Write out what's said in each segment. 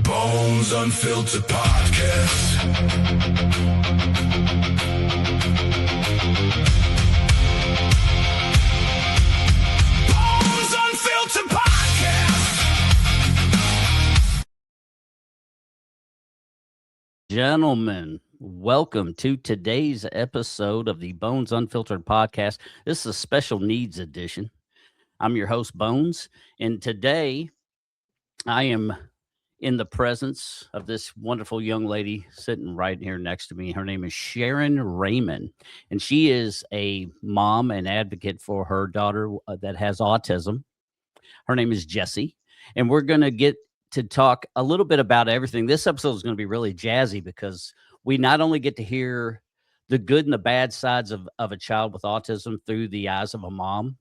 Bones Unfiltered Podcast. Bones Unfiltered Podcast. Gentlemen, welcome to today's episode of the Bones Unfiltered Podcast. This is a special needs edition. I'm your host, Bones, and today I am in the presence of this wonderful young lady sitting right here next to me. Her name is Sharon Raymond, and she is a mom and advocate for her daughter that has autism. Her name is Jessie, and we're going to get to talk a little bit about everything. This episode is going to be really jazzy because we not only get to hear the good and the bad sides of a child with autism through the eyes of a mom,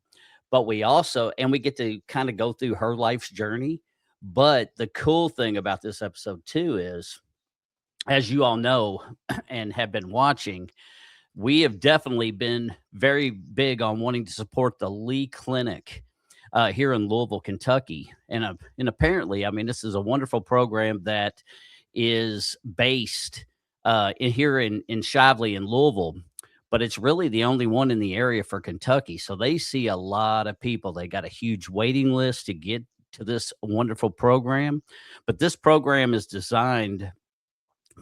but we also, and we get to kind of go through her life's journey. But the cool thing about this episode too is, as you all know and have been watching, we have definitely been very big on wanting to support the Lee Clinic here in Louisville, Kentucky. And apparently, I mean, this is a wonderful program that is based here in Shively in Louisville, but it's really the only one in the area for Kentucky. So they see a lot of people. They got a huge waiting list to get to this wonderful program. But this program is designed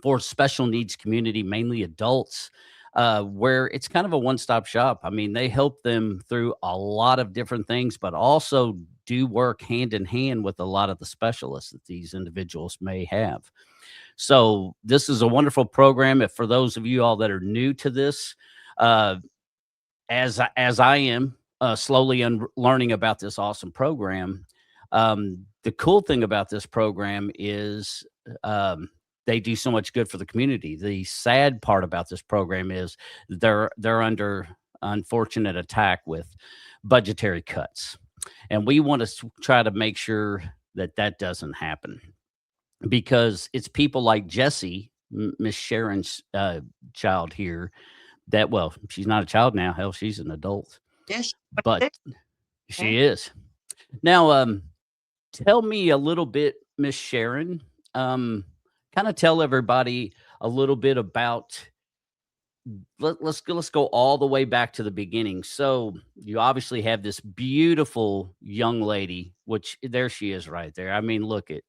for special needs community, mainly adults, where it's kind of a one-stop shop. I mean, they help them through a lot of different things, but also do work hand in hand with a lot of the specialists that these individuals may have. So this is a wonderful program. If for those of you all that are new to this, as I am slowly learning about this awesome program, the cool thing about this program is they do so much good for the community. The sad part about this program is they're under unfortunate attack with budgetary cuts. And we want to try to make sure that that doesn't happen, because it's people like Jessie, Miss Sharon's child here, that, well, she's not a child now. Hell, she's an adult. Yes, But she is. Now, tell me a little bit, Miss Sharon, kind of tell everybody a little bit about, let's go all the way back to the beginning. So you obviously have this beautiful young lady, which there she is right there. I mean, look at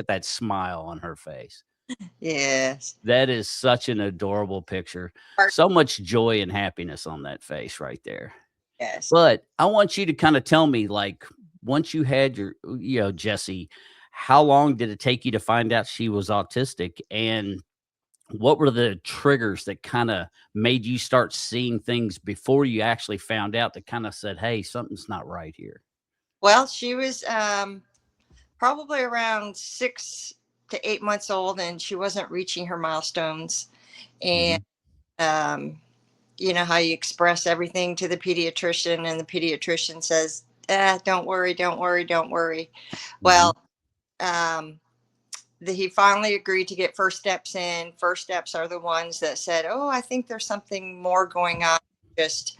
that smile on her face. yes. That is such an adorable picture. So much joy and happiness on that face right there. Yes. But I want you to kind of tell me, like, once you had your, Jessie, how long did it take you to find out she was autistic? And what were the triggers that kind of made you start seeing things before you actually found out, that kind of said, hey, something's not right here? Well, she was probably around 6 to 8 months old, and she wasn't reaching her milestones. And you know how you express everything to the pediatrician, and the pediatrician says, don't worry, don't worry, don't worry. Well, he finally agreed to get First Steps in. First Steps are the ones that said, oh, I think there's something more going on, just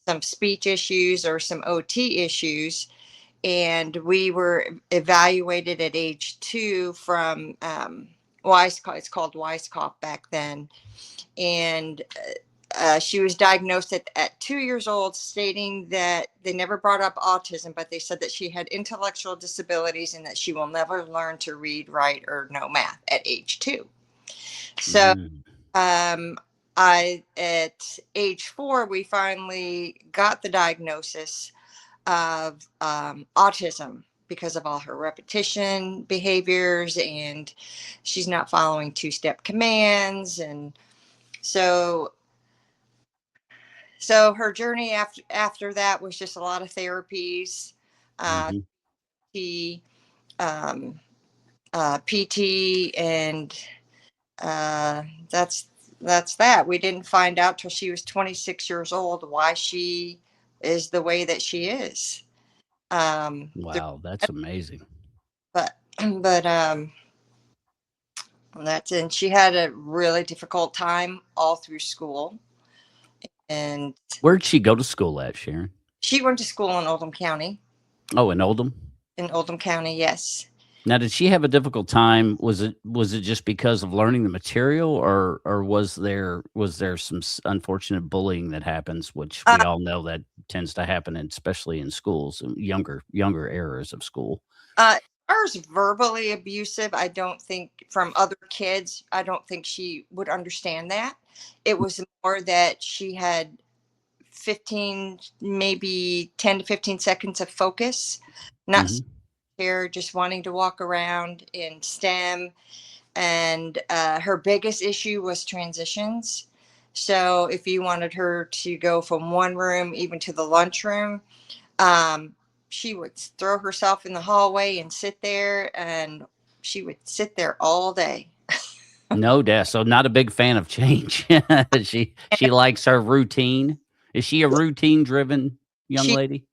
some speech issues or some OT issues. And we were evaluated at age 2 from Weisskopf. It's called Weisskopf back then. And she was diagnosed at 2 years old, stating that they never brought up autism, but they said that she had intellectual disabilities and that she will never learn to read, write, or know math at age 2. So at age 4, we finally got the diagnosis of autism because of all her repetition behaviors, and she's not following 2-step commands. And so her journey after that was just a lot of therapies, PT, and that's that. We didn't find out till she was 26 years old why she is the way that she is. Wow, that's amazing. But and she had a really difficult time all through school. And where'd she go to school at, Sharon? She went to school in Oldham County. Oh, in Oldham? In Oldham County, yes. Now, did she have a difficult time? Was it just because of learning the material, or was there some unfortunate bullying that happens, which Uh, we all know that tends to happen, especially in schools, younger eras of school. as far as verbally abusive, I don't think from other kids, I don't think she would understand that. It was more that she had 15, maybe 10 to 15 seconds of focus, not Hmm. here, just wanting to walk around in STEM. And her biggest issue was transitions. So if you wanted her to go from one room even to the lunchroom, um, she would throw herself in the hallway and sit there, and she would sit there all day. No doubt. So, not a big fan of change. She likes her routine. Is she a routine driven young She lady?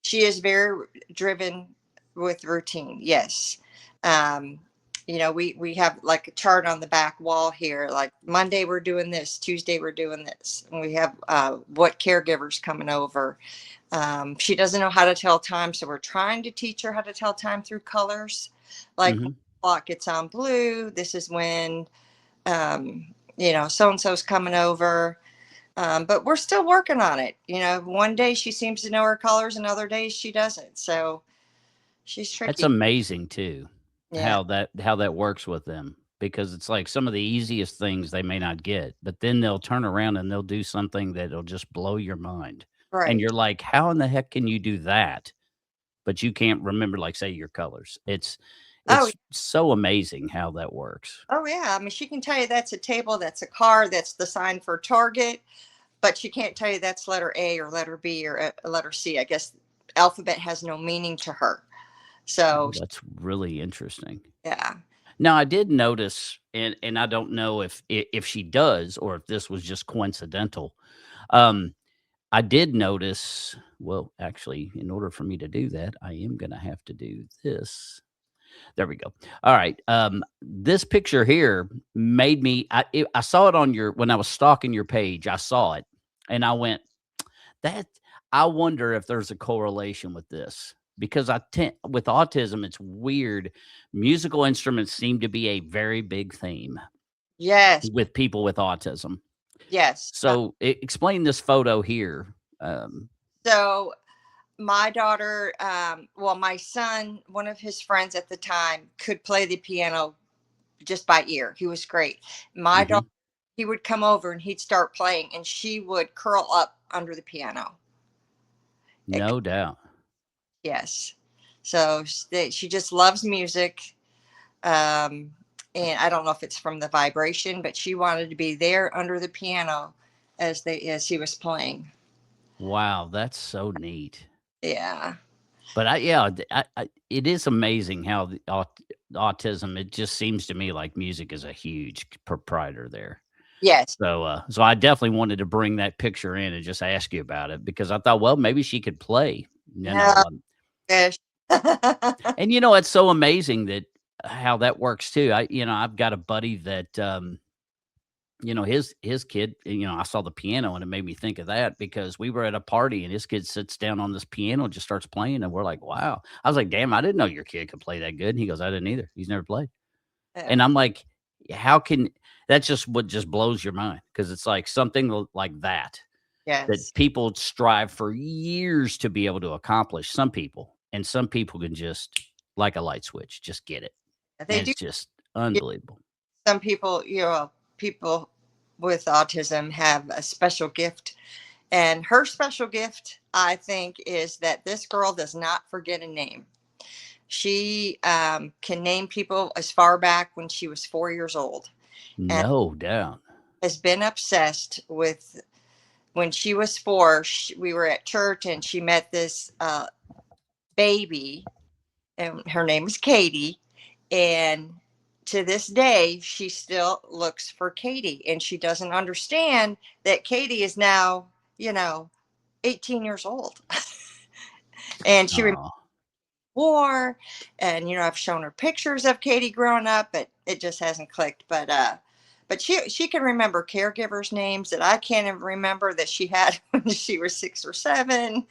she is very driven with routine. Yes. Um, we have like a chart on the back wall here. Like Monday we're doing this, Tuesday we're doing this, and we have what caregivers coming over. She doesn't know how to tell time, so we're trying to teach her how to tell time through colors. Like when Hmm. the clock gets on blue, this is when so and so's coming over. But we're still working on it. One day she seems to know her colors, and other days she doesn't. So she's That's tricky. amazing too, Yeah. how that works with them, because it's like some of the easiest things they may not get, but then they'll turn around and they'll do something that'll just blow your mind. And Right. you're like, "How in the heck can you do that?" But you can't remember, like, say, your colors. It's Oh, it's so amazing how that works. oh yeah. I mean, she can tell you that's a table, that's a car, that's the sign for Target, but she can't tell you that's letter A or letter B or a letter C. I guess alphabet has no meaning to her. Oh, So that's really interesting. yeah. Now, I did notice, and I don't know if she does or if this was just coincidental. Um, I did notice, well, actually, in order for me to do that, I am gonna have to do this. There we go. All right. This picture here made me. I saw it on your when I was stalking your page. I saw it, and I went, that. I wonder if there's a correlation with this, because I tend with autism. It's weird. Musical instruments seem to be a very big theme Yes. with people with autism. Yes. So, explain this photo here. Um, So my daughter, well, my son, one of his friends at the time could play the piano just by ear. He was great. My daughter, mhm. he would come over and he'd start playing, and she would curl up under the piano. It- No doubt. yes. So she just loves music. Um, and I don't know if it's from the vibration, but she wanted to be there under the piano as he was playing. Wow, that's so neat. Yeah. But yeah, it is amazing how autism. It just seems to me like music is a huge proprietor there. Yes. So I definitely wanted to bring that picture in and just ask you about it, because I thought, well, maybe she could play. You know, No fish. and it's so amazing that how that works too. I've got a buddy that his kid, I saw the piano and it made me think of that, because we were at a party and his kid sits down on this piano and just starts playing, and we're like, wow. I was like, damn, I didn't know your kid could play that good. And he goes, I didn't either. He's never played. And Yeah. I'm like, how can that's just what just blows your mind, because it's like something like that Yes. people strive for years to be able to accomplish. Some people, and some people can just, like a light switch, just get it. They And do. it's just unbelievable. Some people, people with autism have a special gift. And her special gift, I think, is that this girl does not forget a name. She can name people as far back when she was 4 years old, and No doubt. has been obsessed with when she was four. We were at church and she met this baby, and her name is Katie. And to this day, she still looks for Katie, and she doesn't understand that Katie is now, 18 years old. And she remembers Oh, war. And, I've shown her pictures of Katie growing up, but it just hasn't clicked. But she can remember caregivers' names that I can't even remember that she had when she was 6 or 7.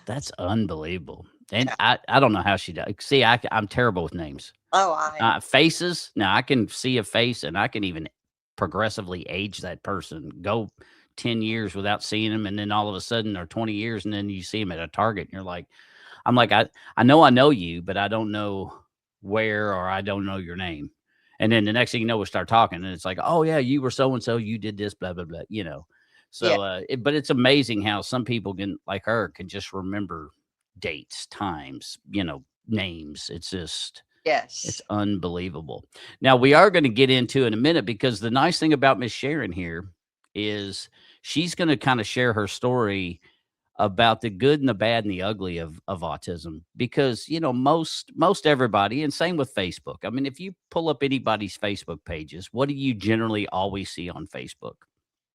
that's unbelievable. And I don't know how she does. See, I'm terrible with names. Oh, I Faces. Now I can see a face, and I can even progressively age that person. Go 10 years without seeing them, and then all of a sudden, or 20 years, and then you see them at a Target, and you're like, I'm like, I know you, but I don't know where, or I don't know your name. And then the next thing you know, we start talking, and it's like, oh yeah, you were so and so, you did this, blah blah blah. yeah, So, but it's amazing how some people can, like her, can just remember dates, times, names. It's yes. unbelievable. Now we are going to get into in a minute, because the nice thing about Miss Sharon here is she's going to kind of share her story about the good and the bad and the ugly of autism, because most everybody, and same with Facebook. I mean, if you pull up anybody's Facebook pages, what do you generally always see on Facebook?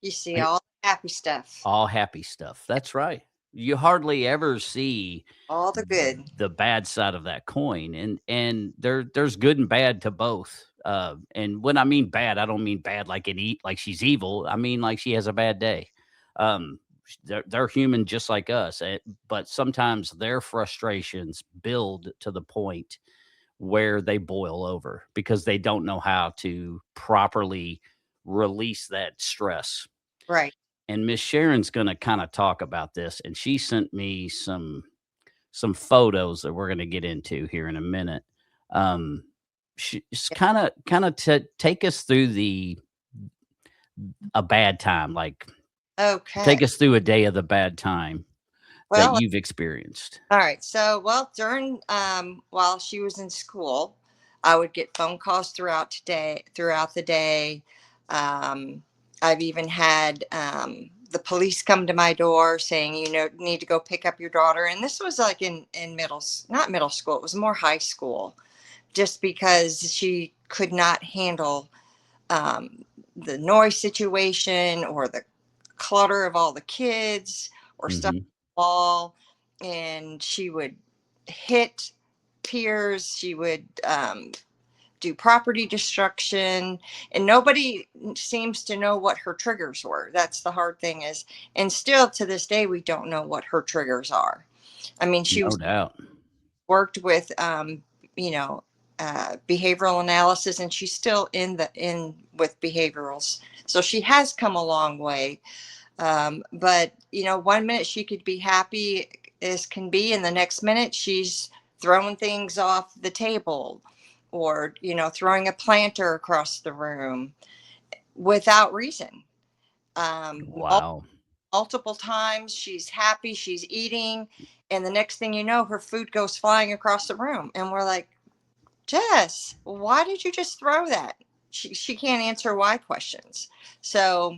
You see all the happy stuff, All happy stuff. That's right. You hardly ever see all the good. the bad side of that coin, and there's good and bad to both. And when I mean bad, I don't mean bad like like she's evil. I mean like she has a bad day. Um, they're human just like us, but sometimes their frustrations build to the point where they boil over because they don't know how to properly release that stress. Right. And Miss Sharon's going to kind of talk about this, and she sent me some photos that we're going to get into here in a minute. She's kind of to take us through a bad time, like Okay. take us through a day of the bad time that Well, you've experienced. all right. So, well, during while she was in school, I would get phone calls throughout the day. Um, I've even had the police come to my door saying, need to go pick up your daughter. And this was like in not middle school. It was more high school, just because she could not handle the noise situation or the clutter of all the kids or stuff Mhm. wall, and she would hit peers. She would do property destruction, and nobody seems to know what her triggers were. That's the hard thing is, and still to this day, we don't know what her triggers are. I mean, she No was doubt. worked with, you know, behavioral analysis, and she's still in with behaviorals. So she has come a long way. But 1 minute she could be happy as can be, and the next minute she's throwing things off the table, or throwing a planter across the room without reason. Wow. Multiple times she's happy, she's eating, and the next thing you know, her food goes flying across the room, and we're like, Jess, why did you just throw that? She can't answer why questions. So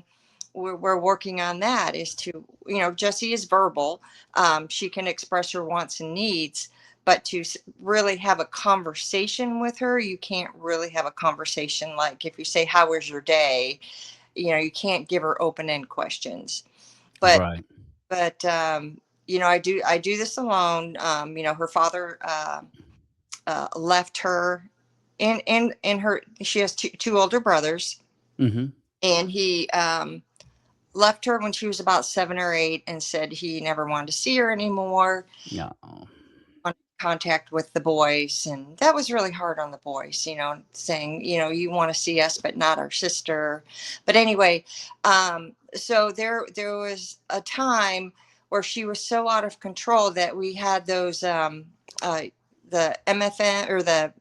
we're working on that, is to, Jessie is verbal. She can express her wants and needs, but to really have a conversation with her, you can't really have a conversation. Like if you say, how was your day? You can't give her open-end questions. But, Right. I do this alone. Her father, left her in her, she has two older brothers, Mhm. and he left her when she was about 7 or 8 and said he never wanted to see her anymore, No. on contact with the boys. And that was really hard on the boys, saying, you want to see us but not our sister. But anyway, so there was a time where she was so out of control that we had those the MFN, or the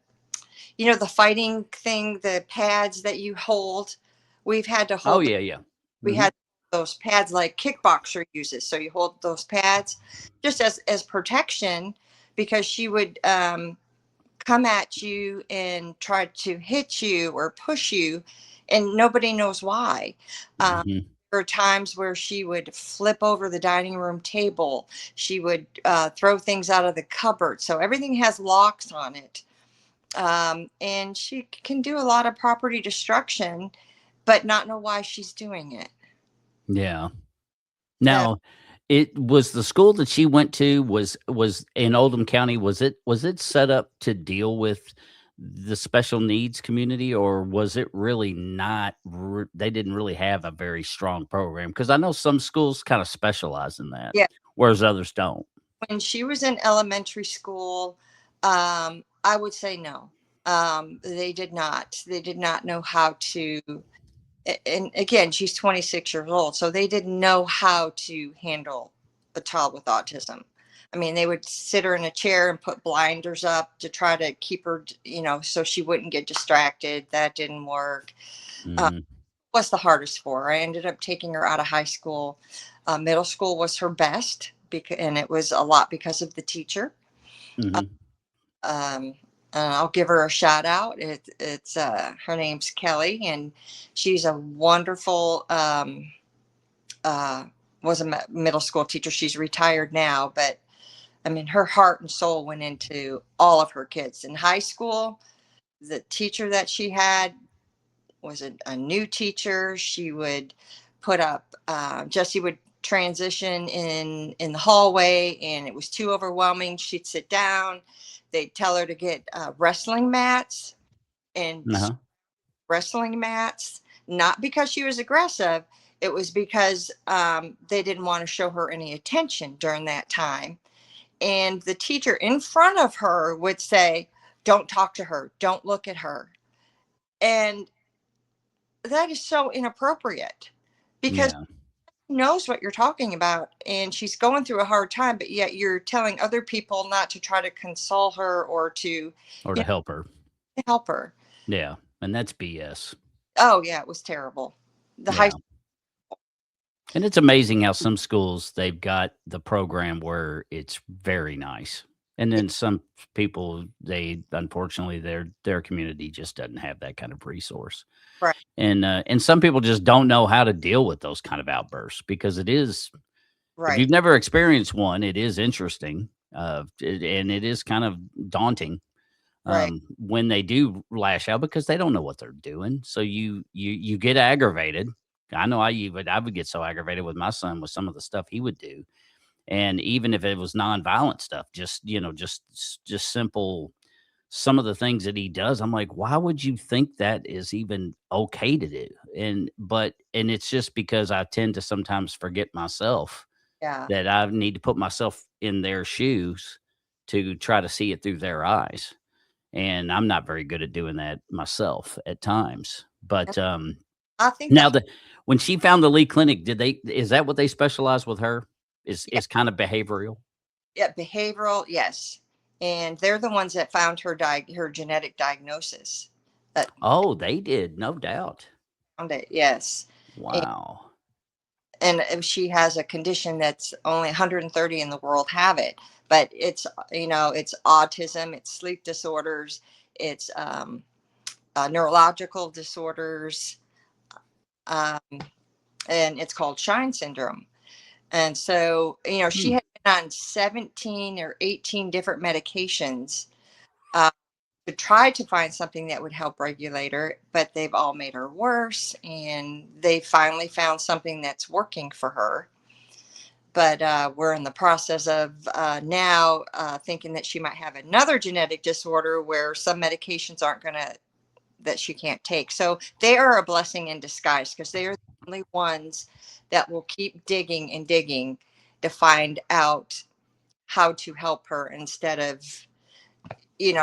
fighting thing, the pads that you hold. We've had to Oh, hold, yeah, yeah. we Mhm. had those pads like kickboxer uses. So you hold those pads just as protection, because she would come at you and try to hit you or push you, and nobody knows why. Um, Mhm. there are times where she would flip over the dining room table. She would throw things out of the cupboard. So everything has locks on it. And she can do a lot of property destruction, but not know why she's doing it. Yeah. So Now, it was the school that she went to was in Oldham County. Was it set up to deal with the special needs community, or was it really not? They didn't really have a very strong program, because I know some schools kind of specialize in that, yeah, whereas others don't. when she was in elementary school, I would say no. They did not. They did not know how to. And again, she's 26 years old, so they didn't know how to handle a child with autism. I mean, they would sit her in a chair and put blinders up to try to keep her, so she wouldn't get distracted. That didn't work. Mm-hmm. Was the hardest for her. I ended up taking her out of high school. Middle school was her best, and it was a lot because of the teacher. Mm-hmm. Um, I'll give her a shout out. It's her name's Kelly, and she's a wonderful. Was a middle school teacher. She's retired now, but I mean, her heart and soul went into all of her kids. In high school, the teacher that she had was a new teacher. She would put up. Jessie would transition in the hallway, and it was too overwhelming. She'd sit down. They'd tell her to get wrestling mats and Uh-huh. wrestling mats, not because she was aggressive. It was because they didn't want to show her any attention during that time. And the teacher in front of her would say, "Don't talk to her. Don't look at her." And that is so inappropriate because Yeah. she knows what you're talking about, and she's going through a hard time, but yet you're telling other people not to try to console her or to Or to help her. help her. Yeah. And that's BS. Oh yeah, it was terrible. The high Yeah. And it's amazing how some schools, they've got the program where it's very nice. And then some people, they unfortunately their community just doesn't have that kind of resource. right, And some people just don't know how to deal with those kind of outbursts because it is, if right, you've never experienced one, it is interesting. And it is kind of daunting right. when they do lash out because they don't know what they're doing. So you get aggravated. I know I would get so aggravated with my son with some of the stuff he would do. And even if it was nonviolent stuff, just simple, some of the things that he does, I'm like, why would you think that is even okay to do? And it's just because I tend to sometimes forget myself Yeah. that I need to put myself in their shoes to try to see it through their eyes. And I'm not very good at doing that myself at times. But I think now that, the when she found the Lee Clinic, is that what they specialize with her? yeah, Is kind of behavioral? yeah, behavioral, yes. And they're the ones that found her genetic diagnosis. That Oh, they did, no doubt. found it, yes. Wow. And if she has a condition that's only 130 in the world have it, but it's it's autism, it's sleep disorders, it's neurological disorders, um, and it's called Shine syndrome. And so she Hmm. had been on 17 or 18 different medications uh, to try to find something that would help regulate her, but they've all made her worse, and they finally found something that's working for her. But we're in the process of now thinking that she might have another genetic disorder where some medications aren't going to, that she can't take. So they are a blessing in disguise because they are the only ones that will keep digging and digging to find out how to help her instead of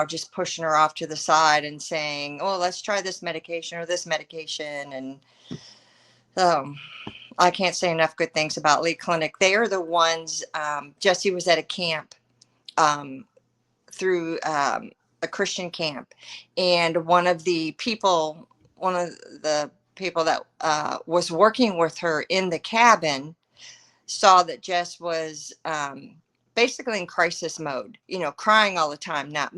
just pushing her off to the side and saying, "Oh, let's try this medication or this medication." And um, I can't say enough good things about Lee Clinic. They are the ones. Jessie was at a camp um, through a Christian camp, and one of the people that was working with her in the cabin, saw that Jess was basically in crisis mode, crying all the time, not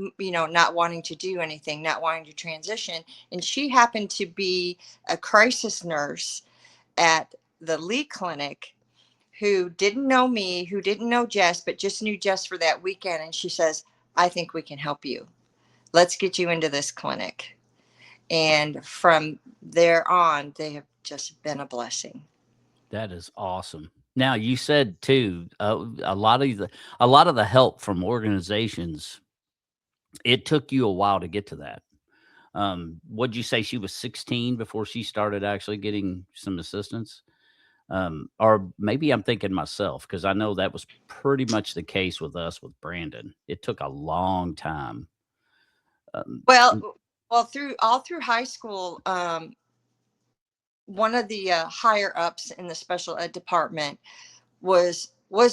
wanting to do anything, not wanting to transition. And she happened to be a crisis nurse at the Lee Clinic who didn't know me, who didn't know Jess, but just knew Jess for that weekend. And she says, "I think we can help you. Let's get you into this clinic." And from there on, they have just been a blessing. That is awesome. Now you said too, a lot of the help from organizations, it took you a while to get to that. What'd you say? She was 16 before she started actually getting some assistance? Or maybe I'm thinking myself because I know that was pretty much the case with us with Brandon. It took a long time. Um, Well, through high school, one of the higher ups in the special ed department was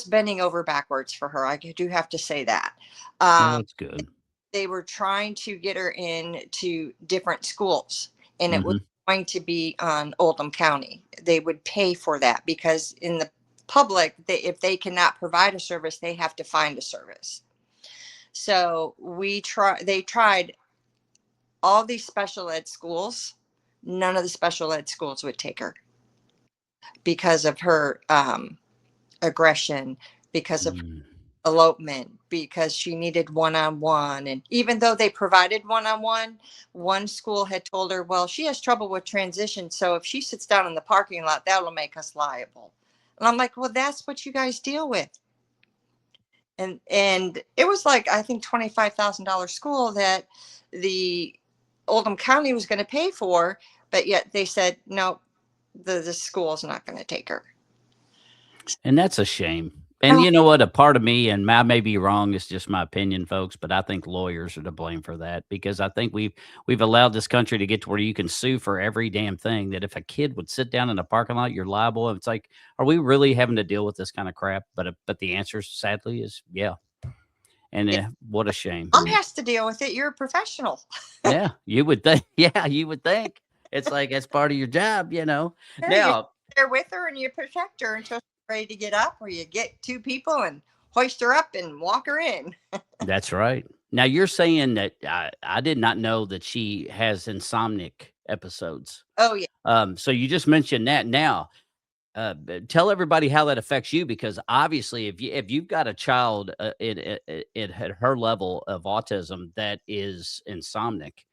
bending over backwards for her. I do have to say that. well, Um, that's good. they were trying to get her into different schools, and it was Hmm. going to be on Oldham County. They would pay for that because in the public, if they cannot provide a service, they have to find a service. So they tried all these special ed schools. None of the special ed schools would take her because of her aggression, because of Mm. elopement, because she needed one-on-one. And even though they provided one-on-one, one school had told her, well, she has trouble with transition, so if she sits down in the parking lot, that'll make us liable. And I'm like, well, that's what you guys deal with. And it was like, I think, $25,000 school that the Oldham County was going to pay for, but yet they said no, the school is not going to take her. And that's a shame. And Oh, you know what? A part of me, and I may be wrong, it's just my opinion, folks, but I think lawyers are to blame for that because I think we've allowed this country to get to where you can sue for every damn thing. That if a kid would sit down in a parking lot, you're liable. It's like, are we really having to deal with this kind of crap? But the answer, sadly, is yeah. And yeah, what a shame. mom has to deal with it. You're a professional. Yeah, you would think. Yeah, you would think. It's like it's part of your job, you know. Yeah, you Now, there with her and you protect her until she's ready to get up, or you get two people and hoist her up and walk her in. that's right. Now you're saying that I did not know that she has insomnic episodes. Oh yeah. So you just mentioned that. Now, tell everybody how that affects you because obviously, if you've got a child at her level of autism that is insomnic,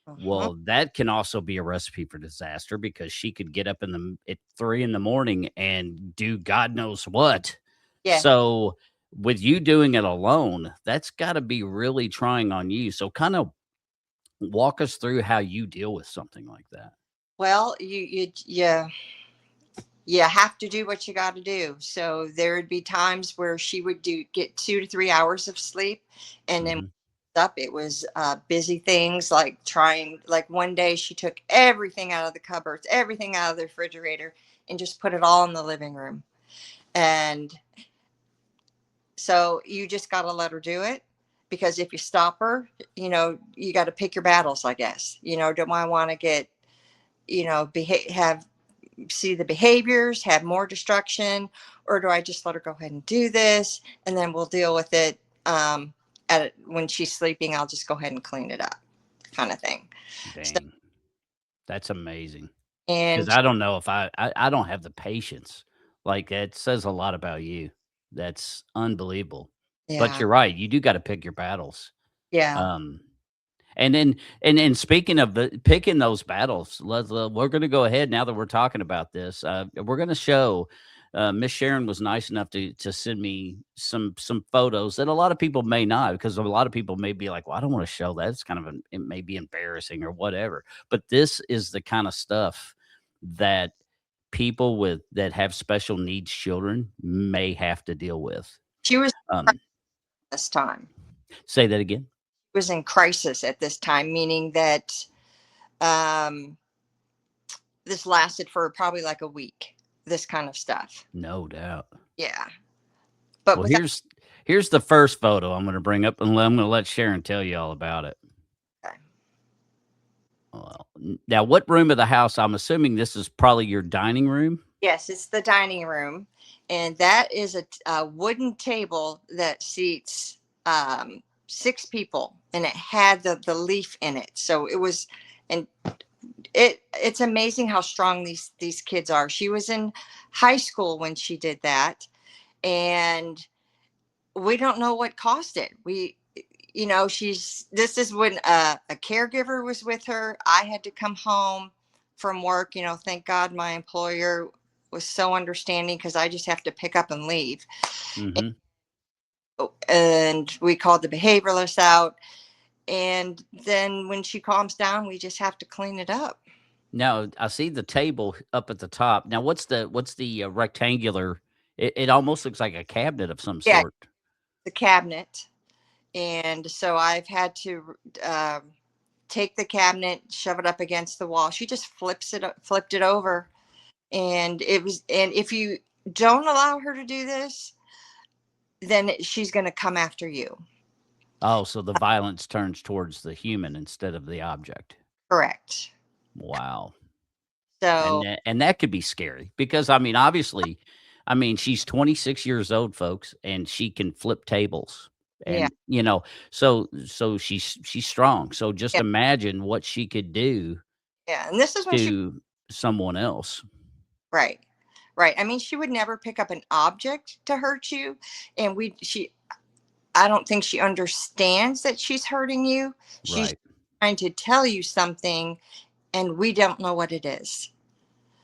Uh-huh. well, that can also be a recipe for disaster because she could get up at 3 in the morning and do God knows what. Yeah. So, with you doing it alone, that's gotta be really trying on you. So, kind of walk us through how you deal with something like that. Well, you have to do what you got to do. So there would be times where she would get 2 to 3 hours of sleep, and then Mhm. up it was busy things like like one day she took everything out of the cupboards, everything out of the refrigerator, and just put it all in the living room. And so you just got to let her do it, because if you stop her, you got to pick your battles, I guess. Do I want to get, have see the behaviors, have more destruction, or do I just let her go ahead and do this, and then we'll deal with it when she's sleeping? I'll just go ahead and clean it up, kind of thing. So, Dang, that's amazing. Because and I don't know if I don't have the patience. Like, that says a lot about you. That's unbelievable. But yeah, you're right, you do gotta pick your battles. yeah, Um, and then and speaking of the picking those battles, we're gonna go ahead now that we're talking about this. We're gonna show. Miss Sharon was nice enough to send me some photos that a lot of people may not, because a lot of people may be like, "Well, I don't want to show that. It's kind of it may be embarrassing or whatever." But this is the kind of stuff that people that have special needs children may have to deal with. she was Um, this time. say that again. Was in crisis at this time, meaning that um, this lasted for probably like a week. This kind of stuff. No doubt. Yeah, but Well, without. here's the first photo I'm gonna bring up, and I'm gonna let Sharon tell you all about it. Well, now, what room of the house? I'm assuming this is probably your dining room. Yes, it's the dining room, and that is a wooden table that seats 6 people, and it had the leaf in it. So it was, and it's amazing how strong these kids are. She was in high school when she did that, and we don't know what caused it. This is when a caregiver was with her. I had to come home from work. Thank God my employer was so understanding, because I just have to pick up and leave. Mhm. And we called the behaviorist out. And then when she calms down, we just have to clean it up. Now I see the table up at the top. Now what's the rectangular? It almost looks like a cabinet of some Yeah, sort. the cabinet. And so I've had to take the cabinet, shove it up against the wall. She just flipped it over, and if you don't allow her to do this, then she's going to come after you. Oh, so the violence turns towards the human instead of the object. Correct. Wow. So And that could be scary because I mean, obviously, I mean, she's 26 years old, folks, and she can flip tables. yeah, And so she's strong. So just yeah, imagine what she could do yeah. And this is when she to someone else. right, right. I mean, she would never pick up an object to hurt you, and I don't think she understands that she's hurting you. She's Right. trying to tell you something, and we don't know what it is.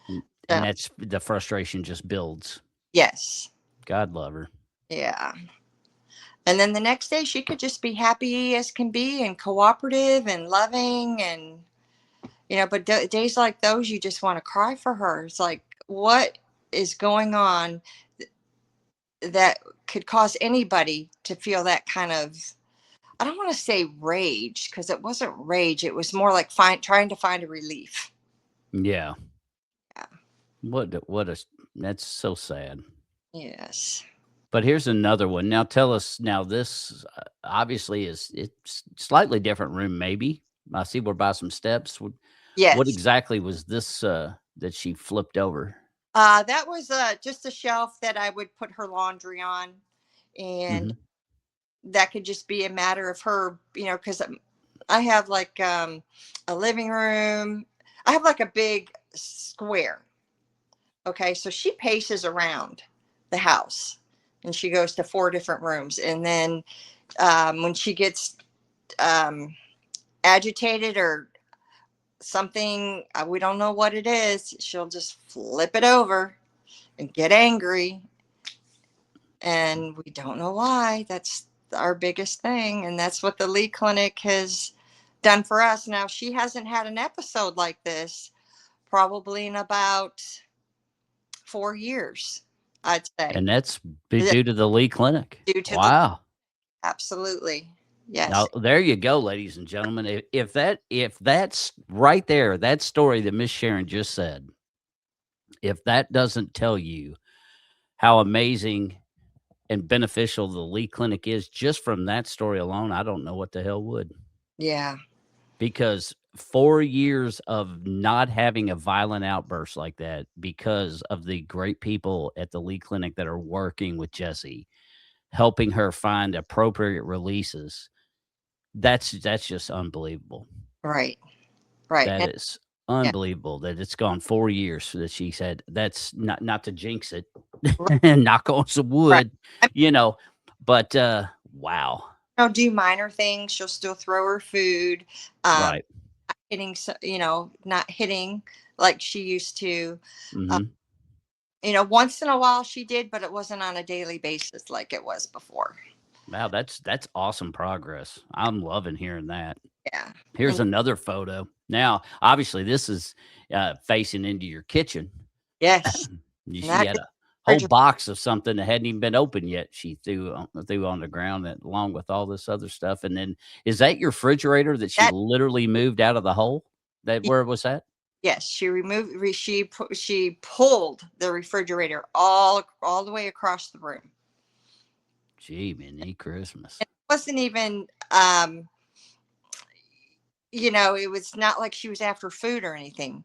And So that's the frustration just builds. yes, God love her. yeah. And then the next day, she could just be happy as can be and cooperative and loving. And, but days like those, you just want to cry for her. It's like, what is going on that could cause anybody to feel that kind of, I don't want to say rage, because it wasn't rage. It was more like trying to find a relief. Yeah. Yeah. That's so sad. Yes. But here's another one. Now tell us. Now this obviously it's slightly different room. Maybe I see we're by some steps. What Yes. exactly was this that she flipped over? That was just a shelf that I would put her laundry on. And Hmm. that could just be a matter of her, because I have like a living room. I have like a big square. Okay. So she paces around the house and she goes to 4 different rooms. And then when she gets um, agitated or something, we don't know what it is, she'll just flip it over and get angry. And we don't know why. That's our biggest thing. And that's what the Lee Clinic has done for us. Now, she hasn't had an episode like this probably in about 4 years, I'd say. And that's Is it due to the Lee Clinic. due to the Wow. absolutely. Yes. Now there you go, ladies and gentlemen. If that's right there, that story that Miss Sharon just said, if that doesn't tell you how amazing and beneficial the Lee Clinic is just from that story alone, I don't know what the hell would. Yeah. Because 4 years of not having a violent outburst like that because of the great people at the Lee Clinic that are working with Jessie, helping her find appropriate releases. That's just unbelievable. Right. Right. That And is yeah. unbelievable that it's gone 4 years that she said. That's not to jinx it Right. and knock on some Right. wood, I you know, but, wow. do minor things. She'll still throw her food. Um, Right. hitting, not hitting like she used to. Uh, Mhm. once in a while she did, but it wasn't on a daily basis like it was before. Wow, that's awesome progress. I'm loving hearing that. Yeah. Here's And another photo. Now, obviously, this is, facing into your kitchen. yes, and She that had is a whole refrigerator. box of something that hadn't even been opened yet. She threw on the ground that along with all this other stuff. And then, is that your refrigerator that she That literally moved out of the hole? That y- where was that? yes, she removed. She pulled the refrigerator all the way across the room. Gee, mini Christmas. It wasn't even. It was not like she was after food or anything.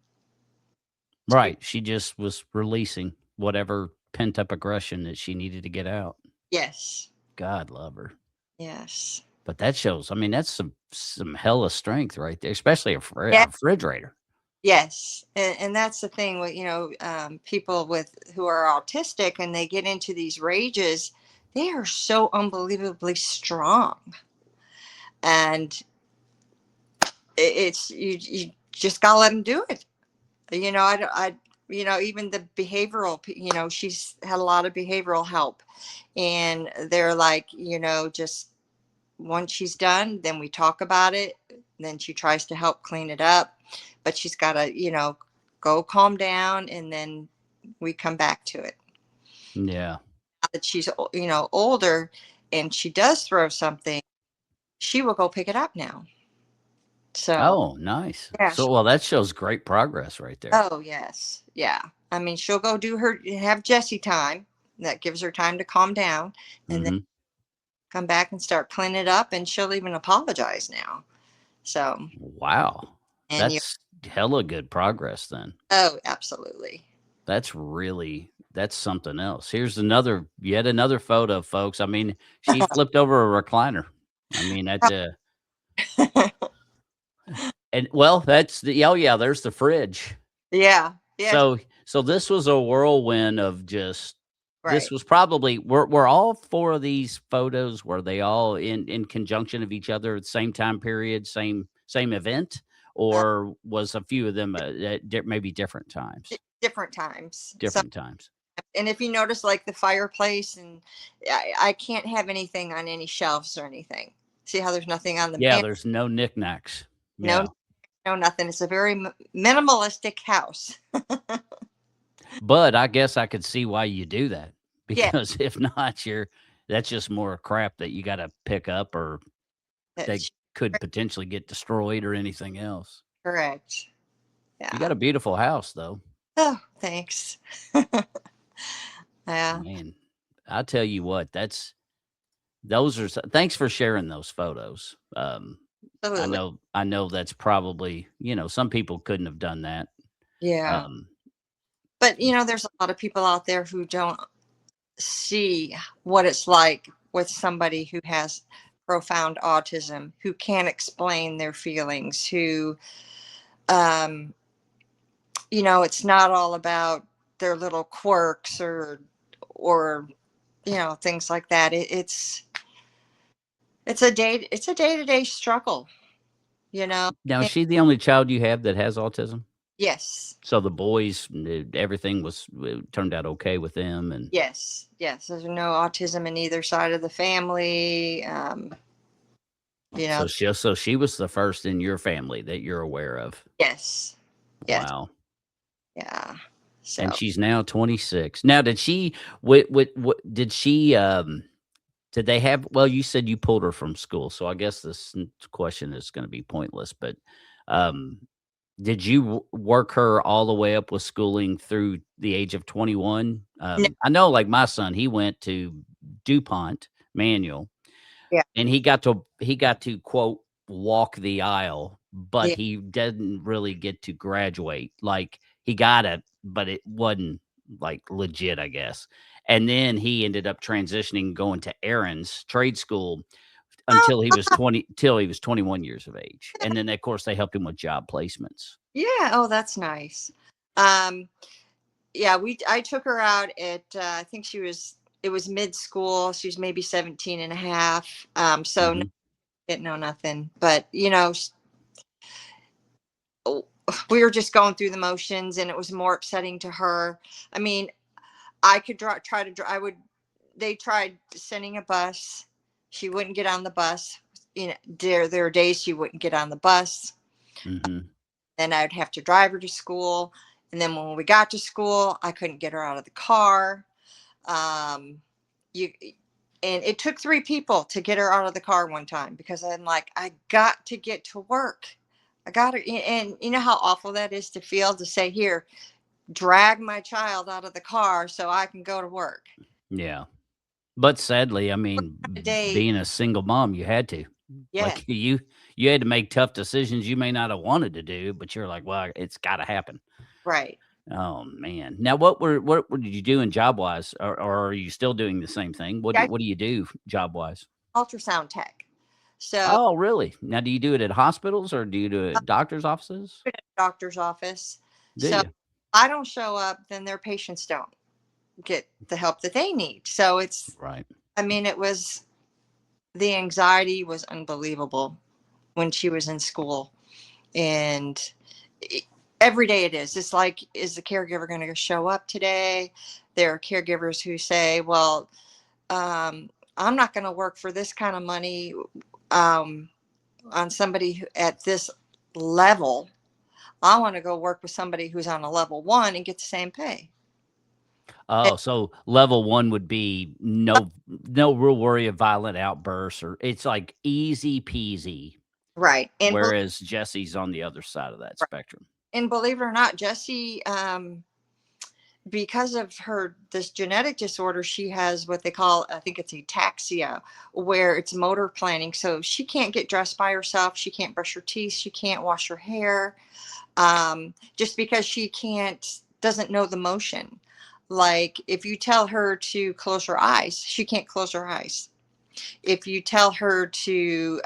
She, Right. She just was releasing whatever pent up aggression that she needed to get out. yes, God love her. yes, But that shows, I mean, that's some hella strength right there, especially yeah, a refrigerator. yes, and that's the thing with people who are autistic and they get into these rages. They are so unbelievably strong, and it's you just gotta let them do it. Even the behavioral, she's had a lot of behavioral help, and they're like, just once she's done, then we talk about it. then she tries to help clean it up, but she's got to, go calm down, and then we come back to it. Yeah. Now that she's, older and she does throw something, she will go pick it up now. So, Oh, nice. yeah. So, well, that shows great progress right there. Oh, yes. Yeah. I mean, she'll go have Jessie time. That gives her time to calm down, and then hmm come back and start cleaning it up, and she'll even apologize now. So, Wow. and That's hella good progress then. oh, absolutely. That's something else. Here's yet another photo, folks. I mean, she flipped over a recliner. I mean, and well, that's there's the fridge. Yeah. Yeah. So this was a whirlwind of just, Right. this was probably, were all four of these photos, were they all in conjunction of each other at the same time period, same event, or was a few of them at maybe different times? Different times. Different times. And if you notice, like the fireplace, and I can't have anything on any shelves or anything. See how there's nothing on the There's no knickknacks. No, nothing. It's a very minimalistic house. But I guess I could see why you do that, Yeah. because if not, that's just more crap that you got to pick up, or they That's could potentially get destroyed or anything else. correct. You Yeah. got a beautiful house, though. Oh, thanks. Yeah. Man, I tell you what, thanks for sharing those photos. Absolutely. I know that's probably, some people couldn't have done that. Yeah. But there's a lot of people out there who don't see what it's like with somebody who has profound autism, who can't explain their feelings, who it's not all about their little quirks or things like that. It's a day-to-day struggle, Now, And is she the only child you have that has autism? yes. So the boys, everything turned out okay with them, and Yes. There's no autism in either side of the family. so she was the first in your family that you're aware of. Yes. Yes. Wow. Yeah. So And she's now 26. Now, did she? What did she? Did they have? Well, you said you pulled her from school, so I guess this question is going to be pointless. But did you work her all the way up with schooling through the age of 21? No. I know, like my son, he went to DuPont Manual, Yeah. and he got to quote walk the aisle, but Yeah. he didn't really get to graduate. Like he got it, but it wasn't like legit, I guess. And then he ended up transitioning, going to Aaron's trade school until he was 21 years of age. And then, of course, they helped him with job placements. Yeah. Oh, that's nice. Yeah, I took her out at, I think it was mid-school. She was maybe 17 and a half. So Mhm. didn't know nothing, but we were just going through the motions, and it was more upsetting to her. I mean, I could try to drive. They tried sending a bus. She wouldn't get on the bus. There were days she wouldn't get on the bus. Mhm. Then I would have to drive her to school. And then when we got to school, I couldn't get her out of the car. And it took 3 people to get her out of the car one time, because I'm like, I got to get to work. I got her. And you know how awful that is to feel, to say, here, drag my child out of the car so I can go to work. Yeah. But sadly, I mean, being a single mom, you had to. Yeah. Like you had to make tough decisions you may not have wanted to do, but you're like, well, it's got to happen. Right. Oh man. Now, what did you do in job wise, or are you still doing the same thing? What do you do job wise? Ultrasound tech. So. Oh, really? Now, do you do it at hospitals, or do you do it at doctor's offices? Doctor's office. Do so you? I don't show up, then their patients don't get the help that they need. So it's right. I mean, the anxiety was unbelievable when she was in school, and every day it is. It's like, is the caregiver going to show up today? There are caregivers who say, well, I'm not going to work for this kind of money. on somebody at this level, I want to go work with somebody who's on a level 1 and get the same pay. Oh, so level 1 would be no real worry of violent outbursts, or it's like easy peasy, Right. whereas Jesse's on the other side of that spectrum. And believe it or not, Jessie, because of this genetic disorder, she has what they call, I think it's ataxia, where it's motor planning. So she can't get dressed by herself. She can't brush her teeth. She can't wash her hair, just because she doesn't know the motion. Like if you tell her to close her eyes, she can't close her eyes. If you tell her to,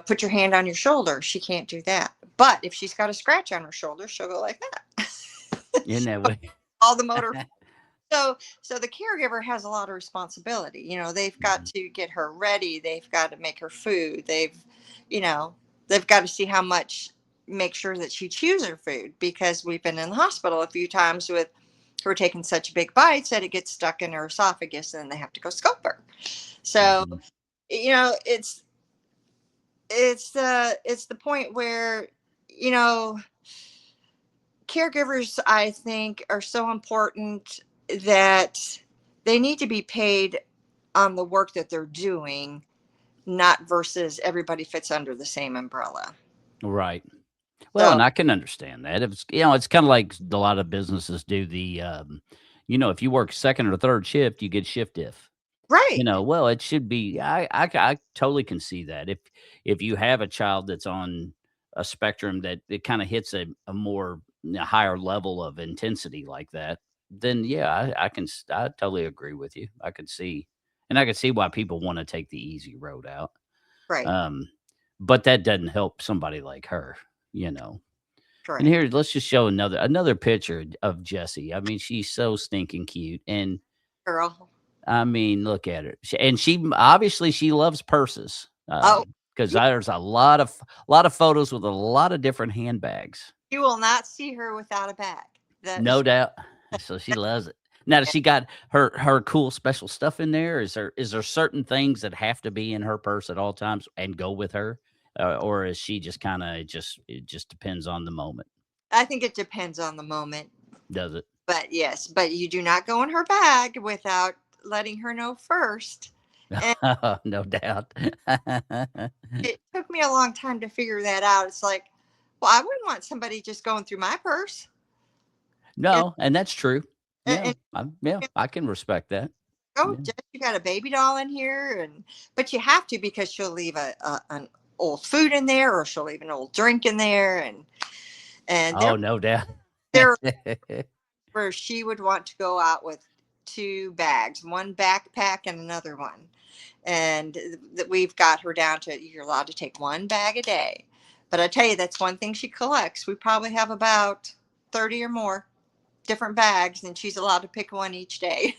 put your hand on your shoulder, she can't do that. But if she's got a scratch on her shoulder, she'll go like that. In that way. All the motor. So the caregiver has a lot of responsibility. They've got to get her ready. They've got to make her food. They've got to see how much, make sure that she chews her food, because we've been in the hospital a few times with her taking such big bites that it gets stuck in her esophagus, and then they have to go scope her. So, it's the point where, caregivers, I think, are so important that they need to be paid on the work that they're doing, not versus everybody fits under the same umbrella. Right. Well, and I can understand that. It's kind of like a lot of businesses do the, if you work second or third shift, you get shift diff. Right. Well, it should be. I totally can see that if you have a child that's on a spectrum that it kind of hits a more higher level of intensity like that, then yeah, I totally agree with you. I could see why people want to take the easy road out. Right. But that doesn't help somebody like her, Correct. And here, let's just show another picture of Jessie. I mean, she's so stinking cute, and Girl. I mean, look at her. She obviously she loves purses. Because there's a lot of photos with a lot of different handbags. You will not see her without a bag. No doubt. So she loves it. Now, does she got her cool special stuff in there? Is there certain things that have to be in her purse at all times and go with her, or is she just kind of it just depends on the moment? I think it depends on the moment. Does it? But yes, but you do not go in her bag without letting her know first. No doubt. It took me a long time to figure that out. It's like, well, I wouldn't want somebody just going through my purse. No, and that's true. Yeah, I can respect that. Oh, Jess, you got a baby doll in here, but you have to, because she'll leave an old food in there, or she'll leave an old drink in there, and no doubt. There, where she would want to go out with 2 bags, one backpack and another one. And we've got her down to, you're allowed to take 1 bag a day. But I tell you, that's one thing she collects. We probably have about 30 or more different bags, and she's allowed to pick one each day.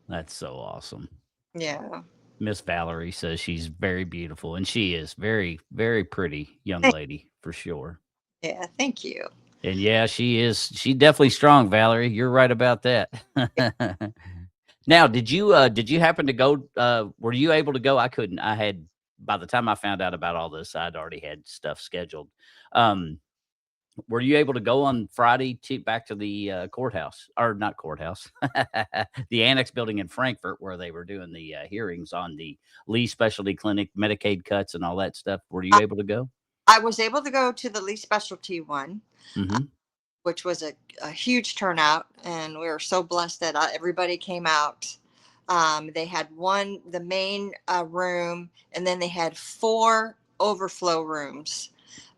That's so awesome. Yeah. Miss Valerie says she's very beautiful, and she is very, very pretty young lady for sure. Yeah, thank you. And yeah, she is. She's definitely strong, Valerie. You're right about that. Now, did you happen to go? Were you able to go? I couldn't. I had, by the time I found out about all this, I'd already had stuff scheduled. Were you able to go on Friday back to the courthouse, or not courthouse, the annex building in Frankfurt, where they were doing the hearings on the Lee Specialty Clinic, Medicaid cuts, and all that stuff? Were you able to go? I was able to go to the Lee Specialty one, which was a huge turnout, and we were so blessed that everybody came out. They had the main room, and then they had 4 overflow rooms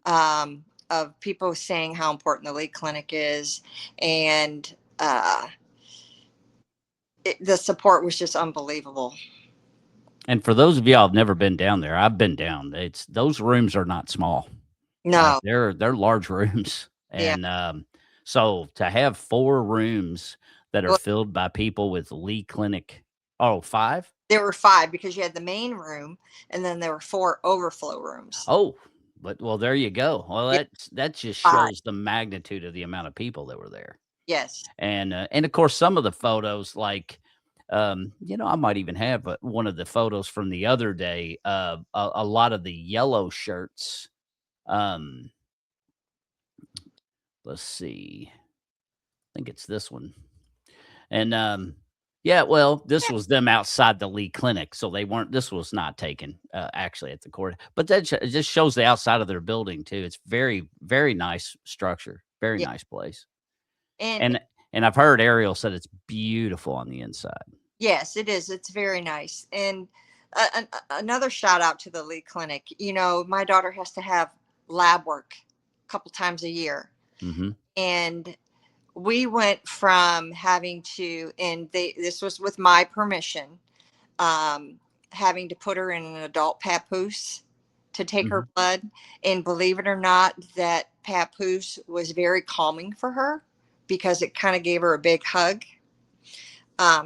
of people saying how important the Lee Clinic is, and the support was just unbelievable. And for those of y'all who've never been down there, I've been down. Those rooms are not small. No, they're large rooms, and so to have 4 rooms that are filled by people with Lee Clinic, 5? There were 5, because you had the main room, and then there were 4 overflow rooms. Oh, well, there you go. Well, that just shows the magnitude of the amount of people that were there. Yes, and of course, some of the photos, like I might even have one of the photos from the other day. A lot of the yellow shirts. Let's see. I think it's this one. And yeah, well, this was them outside the Lee Clinic, so they weren't. This was not taken actually at the court, but it just shows the outside of their building too. It's very, very nice structure, very Yeah. nice place. And And I've heard Ariel said it's beautiful on the inside. yes, it is. It's very nice. And another shout out to the Lee Clinic. My daughter has to have lab work a couple times a year. Mm-hmm. And we went from having to, this was with my permission, having to put her in an adult papoose to take her blood. And believe it or not, that papoose was very calming for her because it kind of gave her a big hug.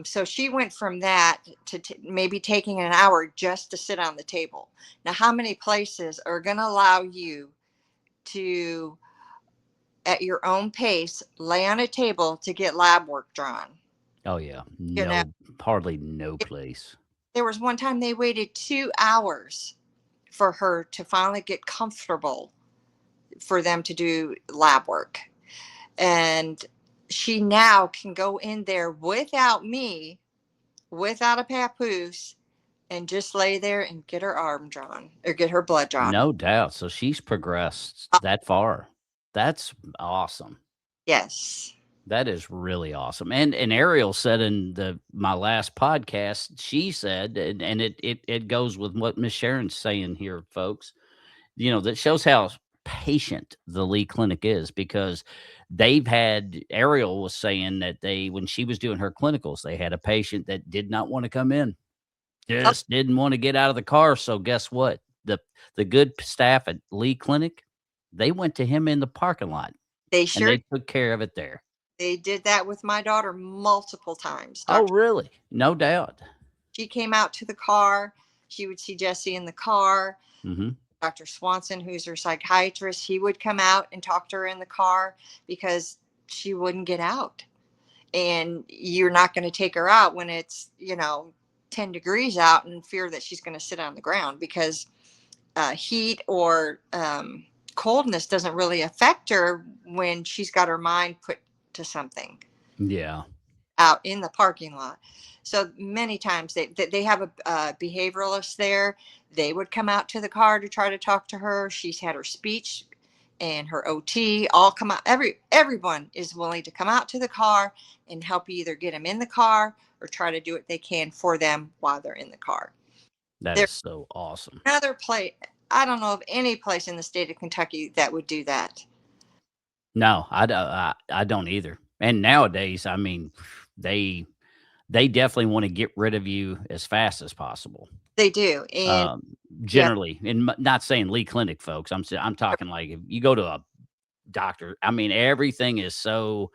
So she went from that to maybe taking an hour just to sit on the table. Now, how many places are going to allow you to, at your own pace, lay on a table to get lab work drawn? Oh yeah, You know, hardly no place. there was one time they waited 2 hours for her to finally get comfortable for them to do lab work. And she now can go in there without me, without a papoose, and just lay there and get her arm drawn or get her blood drawn. No doubt. So she's progressed that far. That's awesome. Yes. That is really awesome. And Ariel said in my last podcast, she said, and it goes with what Miss Sharon's saying here, folks. That shows how patient the Lee Clinic is, because Ariel was saying that when she was doing her clinicals, they had a patient that did not want to come in, just didn't want to get out of the car. So guess what? The good staff at Lee Clinic, they went to him in the parking lot. They took care of it there. They did that with my daughter multiple times. Oh, really? No doubt. She came out to the car. She would see Jessie in the car. Mm-hmm. Dr. Swanson, who's her psychiatrist, he would come out and talk to her in the car because she wouldn't get out. And you're not going to take her out when it's, 10 degrees out and fear that she's going to sit on the ground, because heat or coldness doesn't really affect her when she's got her mind put to something. Yeah. Out in the parking lot. So many times they have a behavioralist there. They would come out to the car to try to talk to her. She's had her speech and her OT all come out. Everyone is willing to come out to the car and help you either get them in the car or try to do what they can for them while they're in the car. That's so awesome. Another place, I don't know of any place in the state of Kentucky that would do that. No, I don't either. And nowadays, I mean, they definitely want to get rid of you as fast as possible. They do. And generally, and not saying Lee Clinic, folks. I'm talking like if you go to a doctor, I mean, everything is so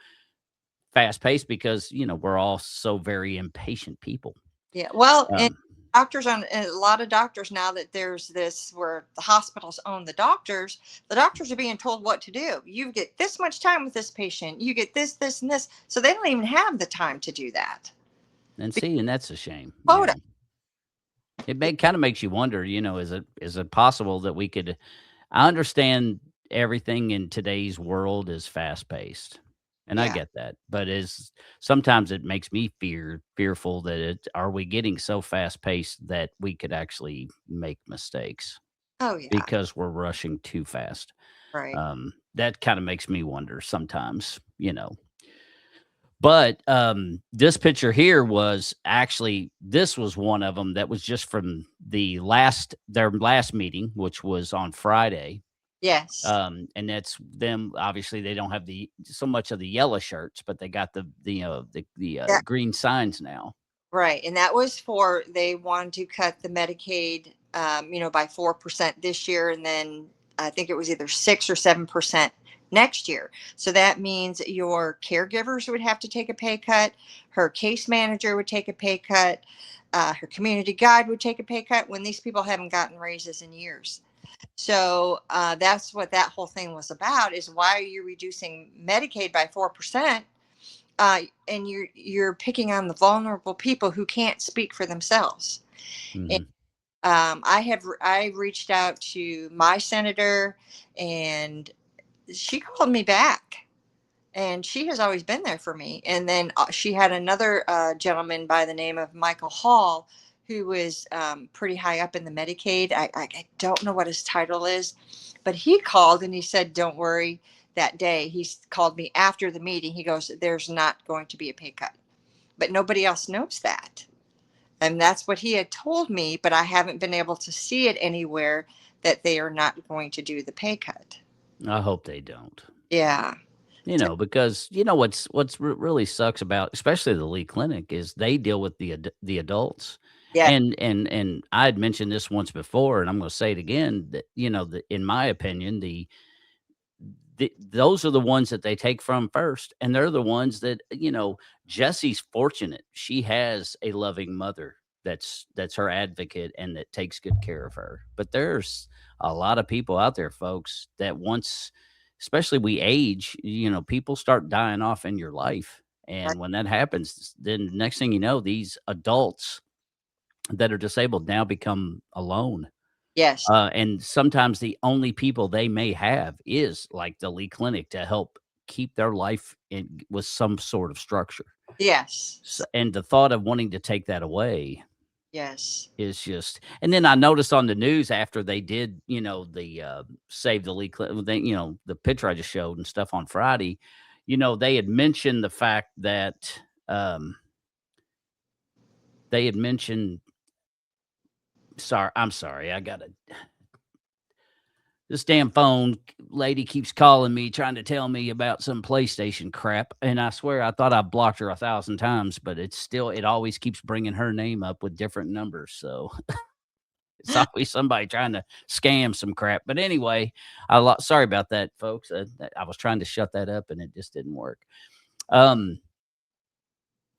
fast paced because, we're all so very impatient people. Yeah. Well, and doctors and a lot of doctors, now that there's this where the hospitals own the doctors are being told what to do. You get this much time with this patient, you get this, and this. So they don't even have the time to do that. And that's a shame. Quota. It kind of makes you wonder, is it possible that we could, I understand everything in today's world is fast paced. And I get that, but sometimes it makes me fearful that are we getting so fast paced that we could actually make mistakes? Oh yeah, because we're rushing too fast. Right. That kind of makes me wonder sometimes, But this picture here this was one of them that was just from their last meeting, which was on Friday. Yes. And that's them. Obviously, they don't have so much of the yellow shirts, but they got the green signs now. Right, and that was they wanted to cut the Medicaid, by 4% this year, and then I think it was either 6 or 7% next year. So that means your caregivers would have to take a pay cut. Her case manager would take a pay cut. Her community guide would take a pay cut when these people haven't gotten raises in years. So that's what that whole thing was about, is why are you reducing Medicaid by 4% and you're picking on the vulnerable people who can't speak for themselves. And, Hmm. I reached out to my senator, and she called me back, and she has always been there for me. And then she had another gentleman by the name of Michael Hall, who was pretty high up in the Medicaid. I don't know what his title is, but he called and he said, "Don't worry." That day, he called me after the meeting. He goes, "There's not going to be a pay cut," but nobody else knows that. And that's what he had told me, but I haven't been able to see it anywhere that they are not going to do the pay cut. I hope they don't. Yeah. Because really sucks about, especially the Lee Clinic, is they deal with the adults. Yeah. And I had mentioned this once before, and I'm going to say it again, that in my opinion, those are the ones that they take from first, and they're the ones that Jessie's fortunate. She has a loving mother that's her advocate and that takes good care of her. But there's a lot of people out there, folks, that once, especially we age, people start dying off in your life. Right. And when that happens, then the next thing you know, these adults that are disabled now become alone. Yes. And sometimes the only people they may have is like the Lee Clinic to help keep their life with some sort of structure. Yes. So, and the thought of wanting to take that away Yes. is just. And then I noticed on the news after they did, the Save the Lee Clinic, the picture I just showed and stuff on Friday, they had mentioned the fact that they had mentioned. I'm sorry. This damn phone lady keeps calling me, trying to tell me about some PlayStation crap. And I swear I thought I blocked her 1,000 times, but it always keeps bringing her name up with different numbers. So it's always somebody trying to scam some crap. But anyway, sorry about that, folks. I was trying to shut that up and it just didn't work.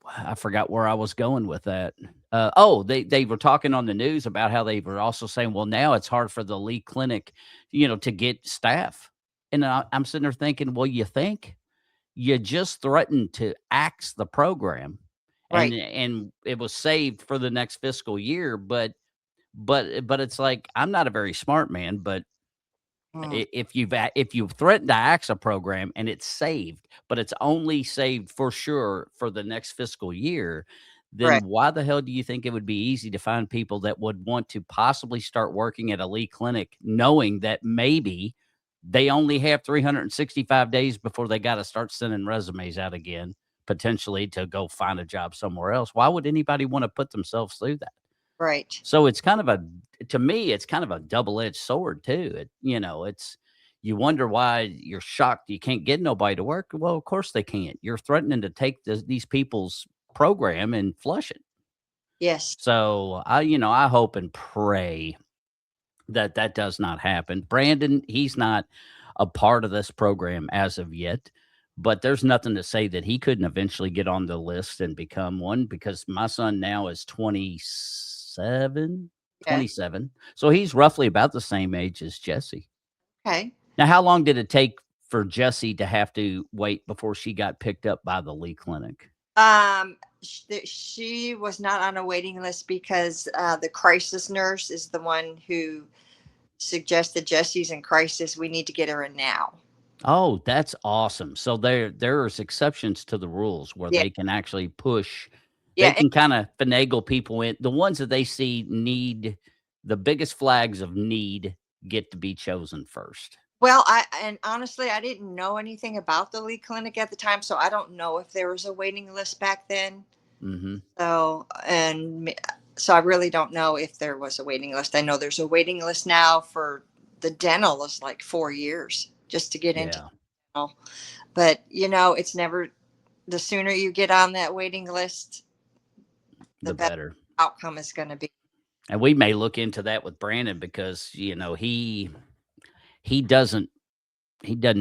I forgot where I was going with that. They were talking on the news about how they were also saying, well, now it's hard for the Lee Clinic, to get staff. And I'm sitting there thinking, well, you think you just threatened to axe the program, Right. and it was saved for the next fiscal year. But it's like, I'm not a very smart man, but Mm. if you've threatened to axe a program and it's saved, but it's only saved for sure for the next fiscal year, then Right. why the hell do you think it would be easy to find people that would want to possibly start working at a Lee Clinic, knowing that maybe they only have 365 days before they got to start sending resumes out again, potentially to go find a job somewhere else? Why would anybody want to put themselves through that? Right. So it's kind of to me, it's kind of a double-edged sword too. You wonder why you're shocked you can't get nobody to work. Well, of course they can't. You're threatening to take these people's program and flush it. Yes. So I hope and pray that that does not happen. Brandon, he's not a part of this program as of yet, but there's nothing to say that he couldn't eventually get on the list and become one, because my son now is 27. Yeah. 27. So he's roughly about the same age as Jessie. Okay. Now, how long did it take for Jessie to have to wait before she got picked up by the Lee Clinic? She was not on a waiting list because the crisis nurse is the one who suggested Jessie's in crisis. We need to get her in now. Oh, that's awesome. So there's exceptions to the rules where Yeah. they can actually push. They Yeah. can kind of finagle people in. The ones that they see need, the biggest flags of need, get to be chosen first. Well, and honestly, I didn't know anything about the Lee Clinic at the time, so I don't know if there was a waiting list back then. Mm-hmm. So I really don't know if there was a waiting list. I know there's a waiting list now for the dental is like 4 years just to get into dental. But it's never, the sooner you get on that waiting list, the better outcome is going to be. And we may look into that with Brandon, because he doesn't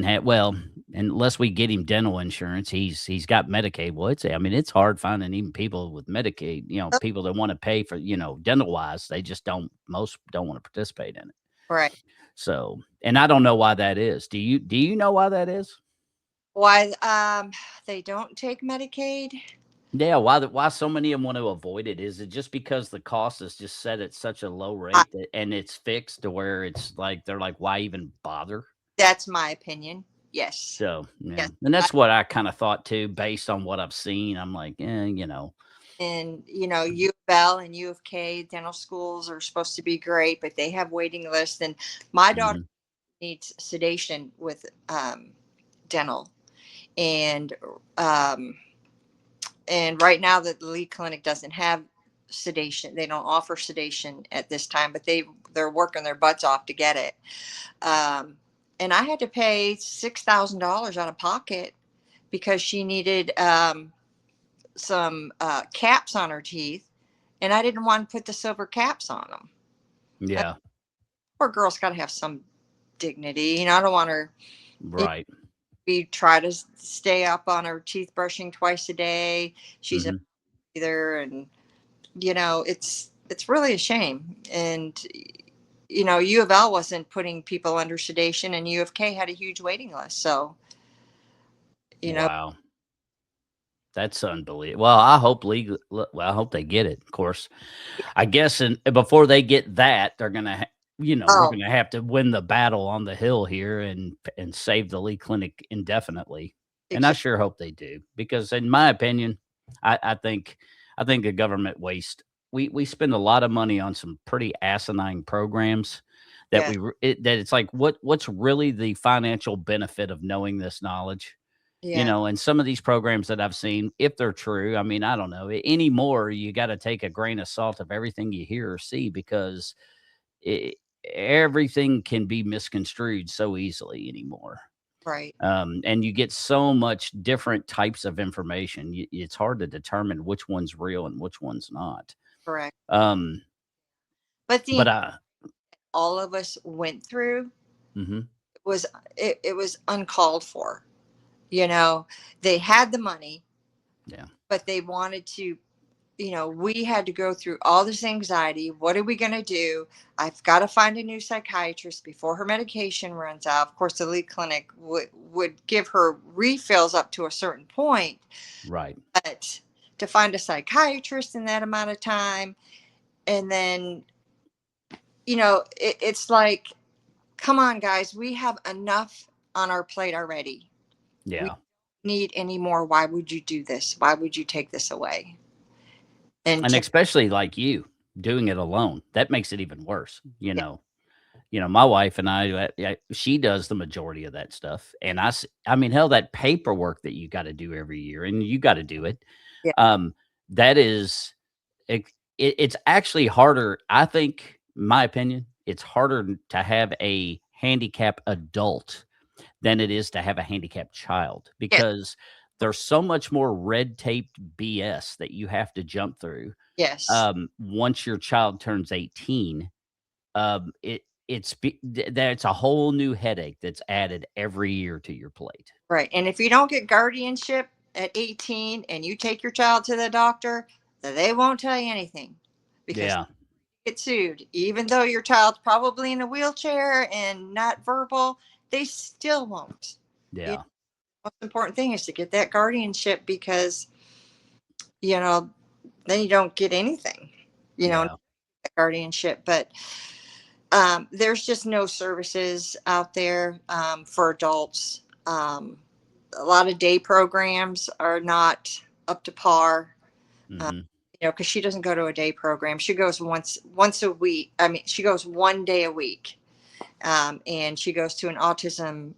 have, well, unless we get him dental insurance, he's got Medicaid. Well, it's hard finding even people with Medicaid, people that want to pay for, dental wise, they just most don't want to participate in it. Right. So, and I don't know why that is. Do you know why that is? Why they don't take Medicaid? Yeah, why so many of them want to avoid it? Is it just because the cost is just set at such a low I, rate and it's fixed to where it's like they're like, why even bother? that's my opinion. Yes. So yeah, Yes. and that's what I kind of thought too, based on what I've seen. I'm like, And U of L and U of K dental schools are supposed to be great, but they have waiting lists. And my daughter mhm, needs sedation with dental, and um, and right now the Lee Clinic doesn't have sedation. They don't offer sedation at this time, but they're working their butts off to get it. Um, and I had to pay $6,000 out of pocket because she needed some caps on her teeth, and I didn't want to put the silver caps on them. yeah, Poor girl's got to have some dignity. I don't want her. right, We try to stay up on her teeth brushing twice a day. She's a hmm breather, and it's really a shame. And U of L wasn't putting people under sedation, and U of K had a huge waiting list. So you know, wow, that's unbelievable. Well, I hope I hope they get it. Of course, I guess, and before they get that, they're gonna, we're oh, gonna have to win the battle on the hill here and save the Lee Clinic indefinitely. And I exactly. sure hope they do because, in my opinion, I think the government waste. We spend a lot of money on some pretty asinine programs that Yes, that it's like what's really the financial benefit of knowing this knowledge? yes, And some of these programs that I've seen, if they're true, I mean, I don't know anymore. You got to take a grain of salt of everything you hear or see because it, everything can be misconstrued so easily anymore. right, And you get so much different types of information. It's hard to determine which one's real and which one's not. correct. Um, But but I, all of us went through mhm, was it was uncalled for. They had the money, yeah, but they wanted to. We had to go through all this anxiety. What are we going to do? I've got to find a new psychiatrist before her medication runs out. Of course, the Lee Clinic would give her refills up to a certain point, right, but to find a psychiatrist in that amount of time, and then it's like, come on, guys, we have enough on our plate already. We yeah. don't need any more. Why would you do this? Why would you take this away? And And especially like you doing it alone, that makes it even worse. yeah, My wife and she does the majority of that stuff, and I mean, hell, that paperwork that you got to do every year, and you got to do it. yeah, Um, that is, it's actually harder. I think, my opinion, it's harder to have a handicap adult than it is to have a handicapped child yeah, because there's so much more red taped BS that you have to jump through yes, once your child turns 18. That's a whole new headache that's added every year to your plate. right. And if you don't get guardianship at 18 and you take your child to the doctor, they won't tell you anything because Yeah, you get sued. Even though your child's probably in a wheelchair and not verbal, they still won't. The yeah, most important thing is to get that guardianship because, you know, then you don't get anything, yeah. guardianship. But there's just no services out there for adults. A lot of day programs are not up to par. Mhm. Because she doesn't go to a day program. She goes once a week. I mean, she goes one day a week, and she goes to an autism.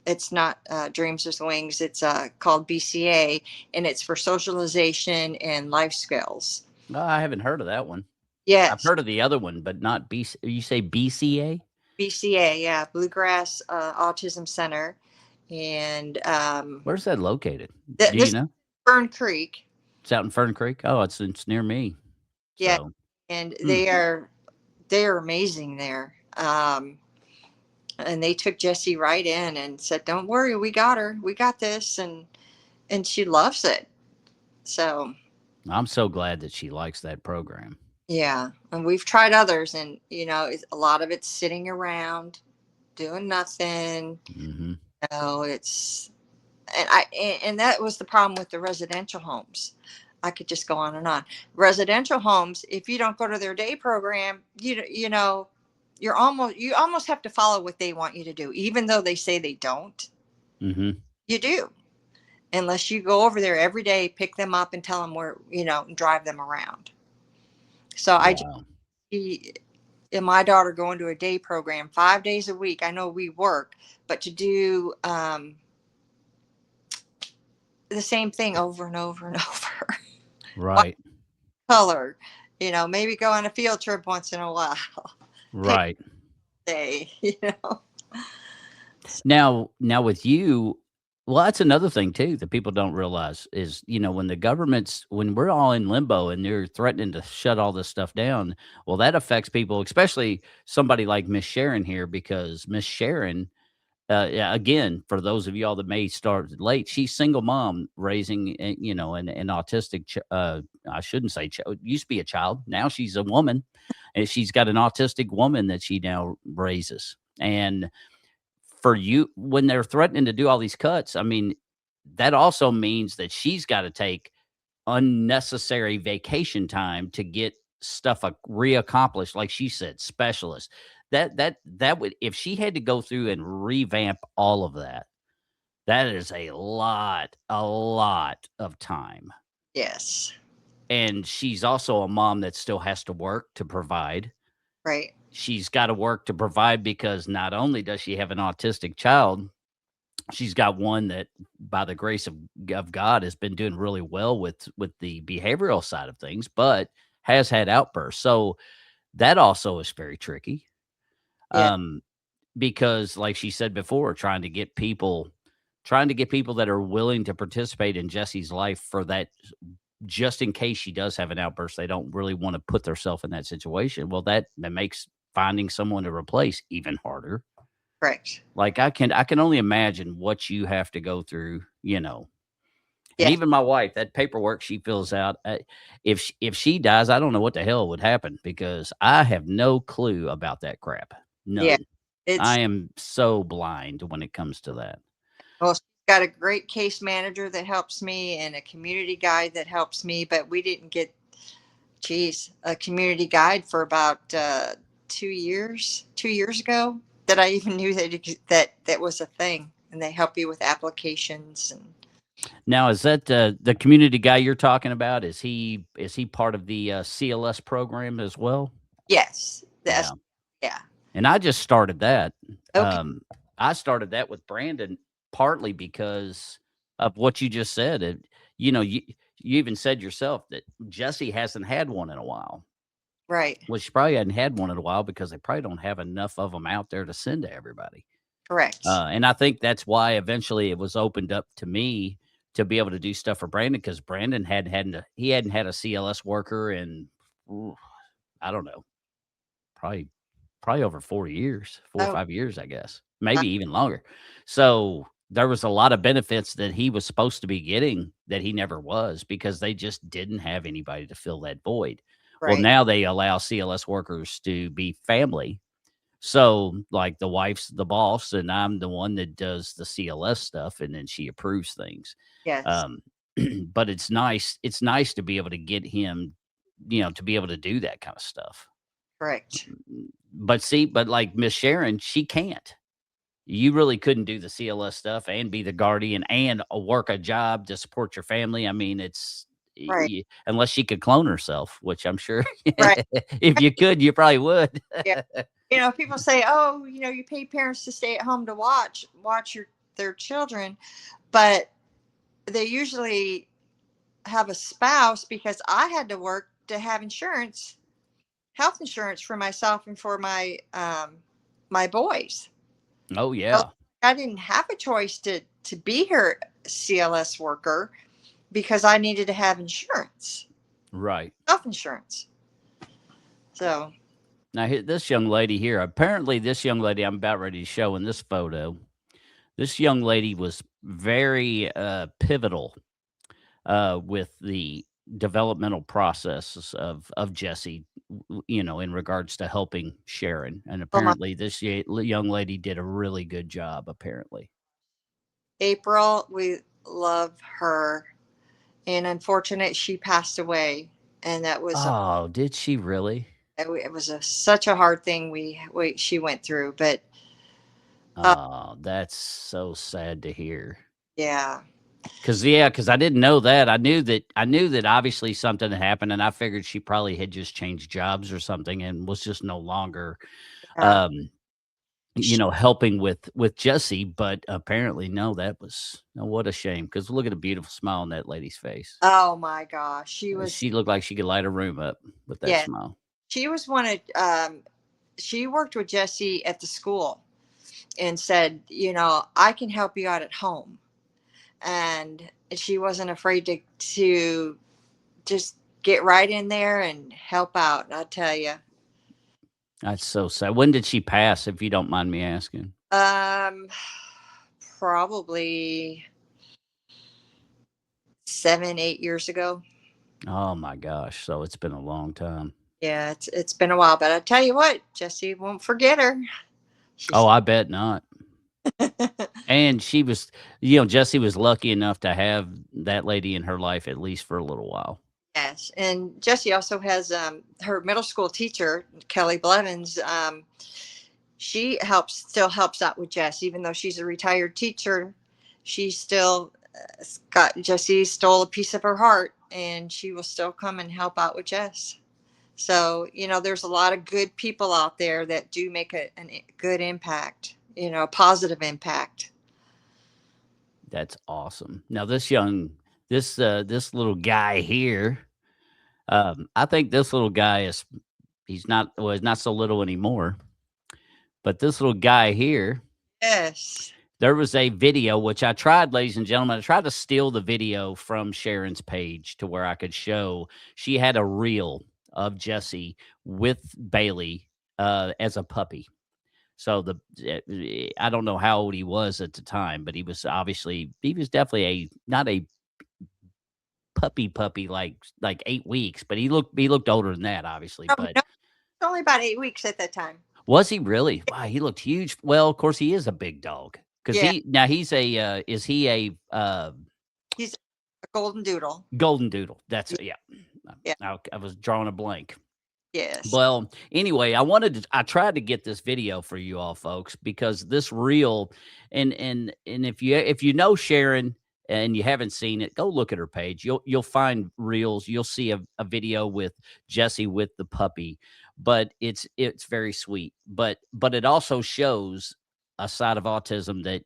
It's not Dreams with Wings. It's called BCA, and it's for socialization and life skills. Oh, I haven't heard of that one. I've Yes, heard of the other one, but not BC. You say BCA? BCA. Yeah, Bluegrass Autism Center, and Where's that located? Do this you is know? Fern Creek. It's out in Fern Creek. Oh, it's near me. Yeah, So, and hmm, they are amazing there. And they took Jessie right in and said, "Don't worry, we got her. We got this," and she loves it. So I'm so glad that she likes that program. yeah, and we've tried others, and a lot of it's sitting around doing nothing. Hmm No, it's and that was the problem with the residential homes. I could just go on and on. Residential homes, if you don't go to their day program, you know, you almost have to follow what they want you to do, even though they say they don't. Mm-hmm. You do, unless you go over there every day, pick them up, and tell them where, you know, and drive them around. So I just Wow. see and my daughter going to a day program 5 days a week. I know we work, but to do the same thing over and over and over. Right. Color, you know, maybe go on a field trip once in a while. Take Right. a day, you know. Now with you, well, that's another thing too that people don't realize is, when the government's when we're all in limbo and they're threatening to shut all this stuff down, well, that affects people, especially somebody like Miss Sharon here, because Miss Sharon, yeah, again, for those of y'all that may start late, she's single mom raising, an autistic. I shouldn't say used to be a child. Now she's a woman, and she's got an autistic woman that she now raises. And for you, when they're threatening to do all these cuts, I mean, that also means that she's got to take unnecessary vacation time to get stuff reaccomplished. Like she said, specialist. That would, if she had to go through and revamp all of that, that is a lot of time. Yes, And she's also a mom that still has to work to provide. right. She's got to work to provide because not only does she have an autistic child, she's got one that, by the grace of God, has been doing really well with the behavioral side of things, but has had outbursts. So that also is very tricky. Yeah, Um, because like she said before, trying to get people that are willing to participate in Jessie's life for that, just in case she does have an outburst, they don't really want to put themselves in that situation. Well, that makes finding someone to replace even harder. correct. Like I can only imagine what you have to go through. And Yeah, even my wife, that paperwork she fills out, if she dies, I don't know what the hell would happen because I have no clue about that crap. yeah. None. I It's am so blind when it comes to that. well, she's got a great case manager that helps me and a community guide that helps me, but we didn't get, geez, a community guide for about 2 years. 2 years ago, that I even knew that was a thing, and they help you with applications and Now, is that the community guy you're talking about? Is he part of the CLS program as well? yes, that's Yeah. yeah. And I just started that. Okay, Um, I started that with Brandon partly because of what you just said. You even said yourself that Jessie hasn't had one in a while. right, Well, she probably hadn't had one in a while because they probably don't have enough of them out there to send to everybody. correct. And I think that's why eventually it was opened up to me to be able to do stuff for Brandon because Brandon hadn't had a CLS worker in, ooh, I don't know, probably over 4 years, four or Oh, 5 years, I guess, uh, maybe even longer. So there was a lot of benefits that he was supposed to be getting that he never was because they just didn't have anybody to fill that void. Well, right. now they allow CLS workers to be family. So, like, the wife's the boss, and I'm the one that does the CLS stuff, and then she approves things. Yes, Um, but it's nice. It's nice to be able to get him, to be able to do that kind of stuff. correct. But see, but like Miss Sharon, she can't. You really couldn't do the CLS stuff and be the guardian and work a job to support your family. I mean, it's Right, unless she could clone herself, which I'm sure right. if you could, you probably would. Yeah. You know, people say, "Oh, you know, you pay parents to stay at home to watch their children," but they usually have a spouse because I had to work to have insurance, health insurance for myself and for my boys. Oh So yeah. I didn't have a choice to be her CLS worker because I needed to have insurance, Right. health insurance. So, Now, this young lady here, apparently, this young lady I'm about ready to show in this photo, this young lady was very pivotal with the developmental processes of Jessie, in regards to helping Sharon. And oh my, apparently, this young lady did a really good job, apparently. April, we love her. And unfortunate, she passed away. And that was Oh, did she really? it was such a hard thing she went through. But uh, Oh, that's so sad to hear. yeah, Cause I didn't know that. I knew that obviously something had happened, and I figured she probably had just changed jobs or something and was just no longer, uh, um, helping with Jessie. But apparently, no, that was no. What a shame. Cause look at the beautiful smile on that lady's face. oh my gosh, she was She looked like she could light a room up with that yeah, smile. she was one of she worked with Jesse at the school and said, I can help you out at home. And she wasn't afraid to just get right in there and help out. I tell you, That's so sad. When did she pass, if you don't mind me asking? um, probably 7, 8 years ago. Oh my gosh. So it's been a long time. Yeah, it's been a while, but I tell you what, Jesse won't forget her. Oh, She's I bet not. And she was, Jessie was lucky enough to have that lady in her life at least for a little while. yes, and Jesse also has her middle school teacher, Kelly Blevins. She still helps out with Jess, even though she's a retired teacher. She still got Jesse stole a piece of her heart, and she will still come and help out with Jess. So there's a lot of good people out there that do make a good impact. A positive impact. That's awesome. Now this little guy here, I think this little guy he's not so little anymore. But this little guy here, Yes. there was a video, which I tried, ladies and gentlemen. I tried to steal the video from Sharon's page to where I could show. She had a reel of Jessie with Bailey as a puppy. So I don't know how old he was at the time, but he was definitely not a puppy like 8 weeks, but he looked older than that, obviously. Oh, no, But it's only about 8 weeks at that time. was he really? Wow, he looked huge. Well, of course, he is a big dog because Yeah, he's is he a he's a golden doodle. golden doodle? That's yeah. Yeah. I was drawing a blank. Yes. Well, anyway, I tried to get this video for you all folks because this reel and if you know Sharon and you haven't seen it, go look at her page. You'll find reels. You'll see a video with Jessie with the puppy, but it's very sweet. But it also shows a side of autism that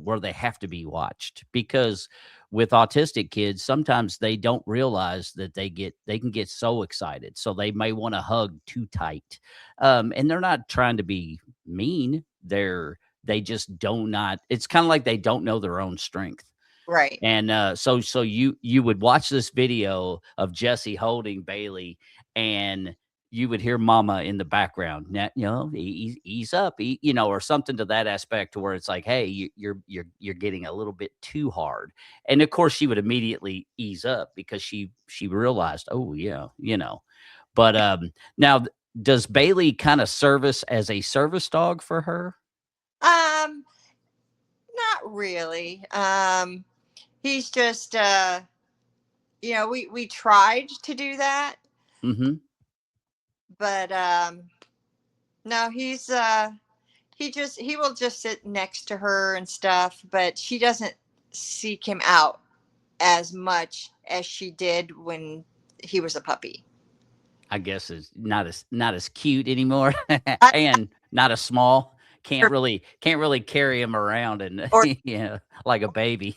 where they have to be watched because with autistic kids, sometimes they don't realize that they can get so excited. So they may want to hug too tight. And they're not trying to be mean. They just do not, it's kind of like they don't know their own strength. Right. And so you would watch this video of Jessie holding Bailey, and you would hear Mama in the background. Now, ease up, or something to that aspect, to where it's like, hey, you're getting a little bit too hard. And of course, she would immediately ease up because she realized, oh yeah, But now, does Bailey kind of service as a service dog for her? Not really. He's just we tried to do that, Mm-hmm. but no, he will just sit next to her and stuff, but she doesn't seek him out as much as she did when he was a puppy. I guess is not as cute anymore, I, and not as small. Can't really carry him around and or like a baby.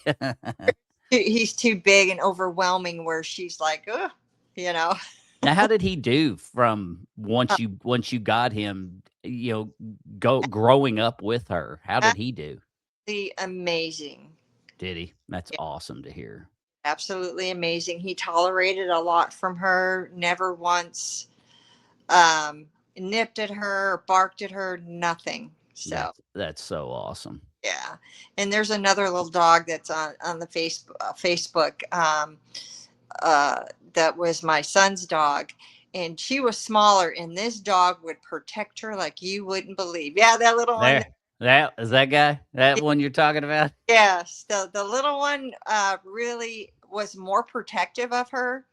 he's too big and overwhelming where she's like, ugh, Now, how did he do from once you got him? Growing up with her. How did he do? amazing. Did he? That's Yeah, awesome to hear. absolutely amazing. He tolerated a lot from her, never once nipped at her or barked at her, nothing. So That's so awesome. yeah. And there's another little dog that's on the Facebook that was my son's dog, and she was smaller, and this dog would protect her like you wouldn't believe. Yeah, that little one. There. That is that guy? That one you're talking about? Yes, the little one really was more protective of her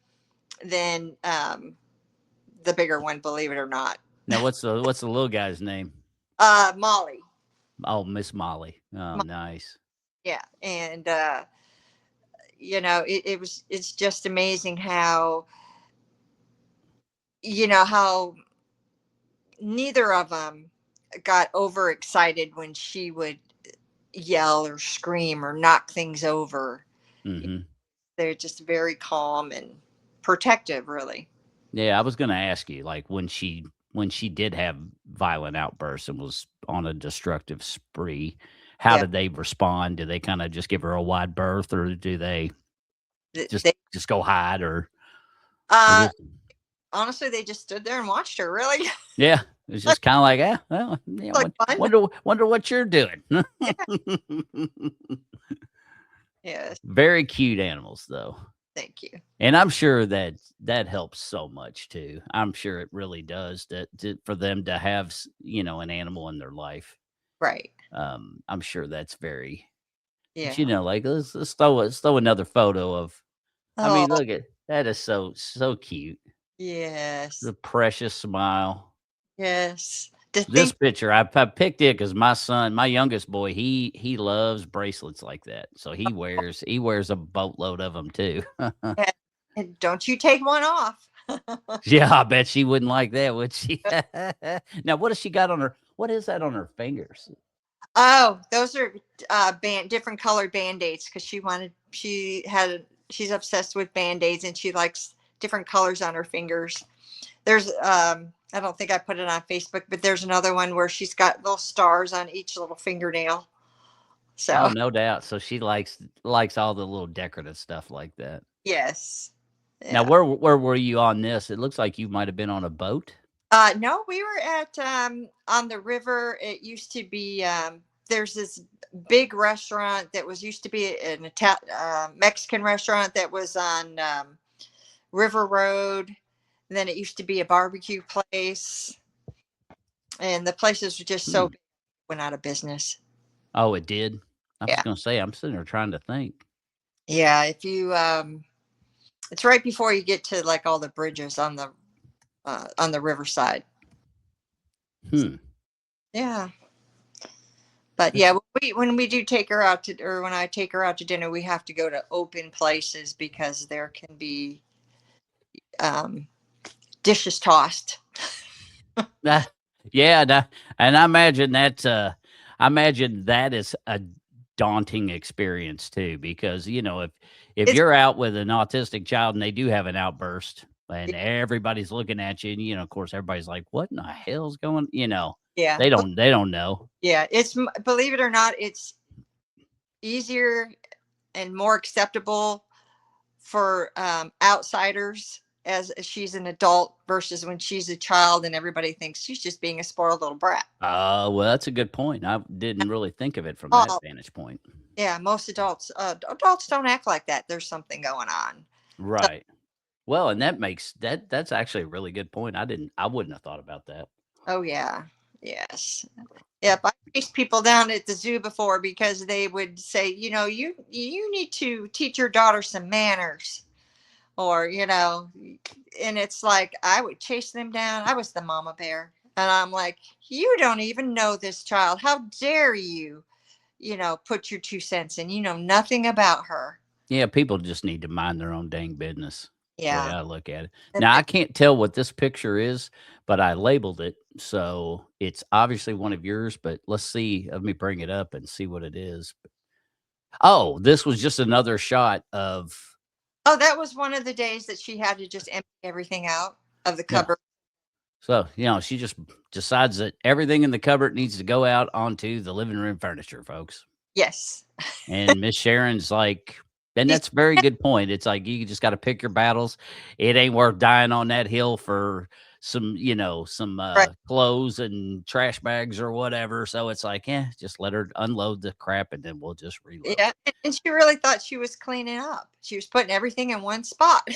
than the bigger one, believe it or not. Now, what's the little guy's name? Molly. Oh, Miss Molly. Oh, nice. Yeah, and it's just amazing how how neither of them got overexcited when she would yell or scream or knock things over. Hmm. They're just very calm and protective, really. Yeah, I was going to ask you, like when she did have violent outbursts and was on a destructive spree, how Yeah, did they respond? Do they kind of just give her a wide berth, or do they just they just go hide, or uh just honestly, they just stood there and watched her. Really, yeah? It's just kind of like, yeah, well, yeah. like fun. Wonder what you're doing. Yeah. Yes, Very cute animals, though. thank you. And I'm sure that helps so much too. I'm sure it really does for them to have, an animal in their life. Right. I'm sure that's very, but, Yeah. like let's throw another photo of. I Oh, mean, look at that is so cute. yes, The precious smile. yes. To This think, picture, I picked it because my youngest boy, he loves bracelets like that. So he wears a boatload of them too. yeah, and don't you take one off. Yeah, I bet she wouldn't like that, would she? Now, what has she got on her? What is that on her fingers? Oh, those are different colored band-aids because she's obsessed with band-aids and she likes different colors on her fingers. There's I don't think I put it on Facebook, but there's another one where she's got little stars on each little fingernail. Oh, So no doubt. So she likes all the little decorative stuff like that. yes. Now, Yeah. where were you on this? It looks like you might have been on a boat. No, we were at on the river. It used to be there's this big restaurant that was used to be an Mexican restaurant that was on River Road. And then it used to be a barbecue place, and the places were just so Hmm. big, went out of business. Oh, it did. I was Yeah, going to say I'm sitting there trying to think. yeah. If you it's right before you get to like all the bridges on the riverside. Hmm. Yeah. But That's yeah, when we do take her out to, or when I take her out to dinner, we have to go to open places because there can be um, dishes tossed. yeah, and I imagine that is a daunting experience too, because if It's you're out with an autistic child and they do have an outburst and everybody's looking at you, and of course everybody's like, "What in the hell's going?" yeah, They don't know. yeah. It's believe it or not, it's easier and more acceptable for outsiders as she's an adult versus when she's a child and everybody thinks she's just being a spoiled little brat. Well, that's a good point. I didn't really think of it from that Oh, vantage point. yeah, most adults don't act like that. There's something going on. So, Right. Well, and that's actually a really good point. I wouldn't have thought about that. oh yeah, yes. Yep, I chased people down at the zoo before because they would say, you need to teach your daughter some manners, or and it's like I would chase them down. I was the mama bear, and I'm like, you don't even know this child. How dare you, put your 2 cents in? You know nothing about her. Yeah, people just need to mind their own dang business. The way Yeah, I look at it. and Now, I can't tell what this picture is, but I labeled it, so it's obviously one of yours, but let's see. Let me bring it up and see what it is. Oh, this was just another shot of oh, that was one of the days that she had to just empty everything out of the yeah. cupboard. So, she just decides that everything in the cupboard needs to go out onto the living room furniture, folks. Yes, And Miss Sharon's like, and she's that's a very good point. It's like you just got to pick your battles. It ain't worth dying on that hill for some right. clothes and trash bags or whatever. So it's like, yeah, just let her unload the crap and then we'll just reload. Yeah, and she really thought she was cleaning up. She was putting everything in one spot.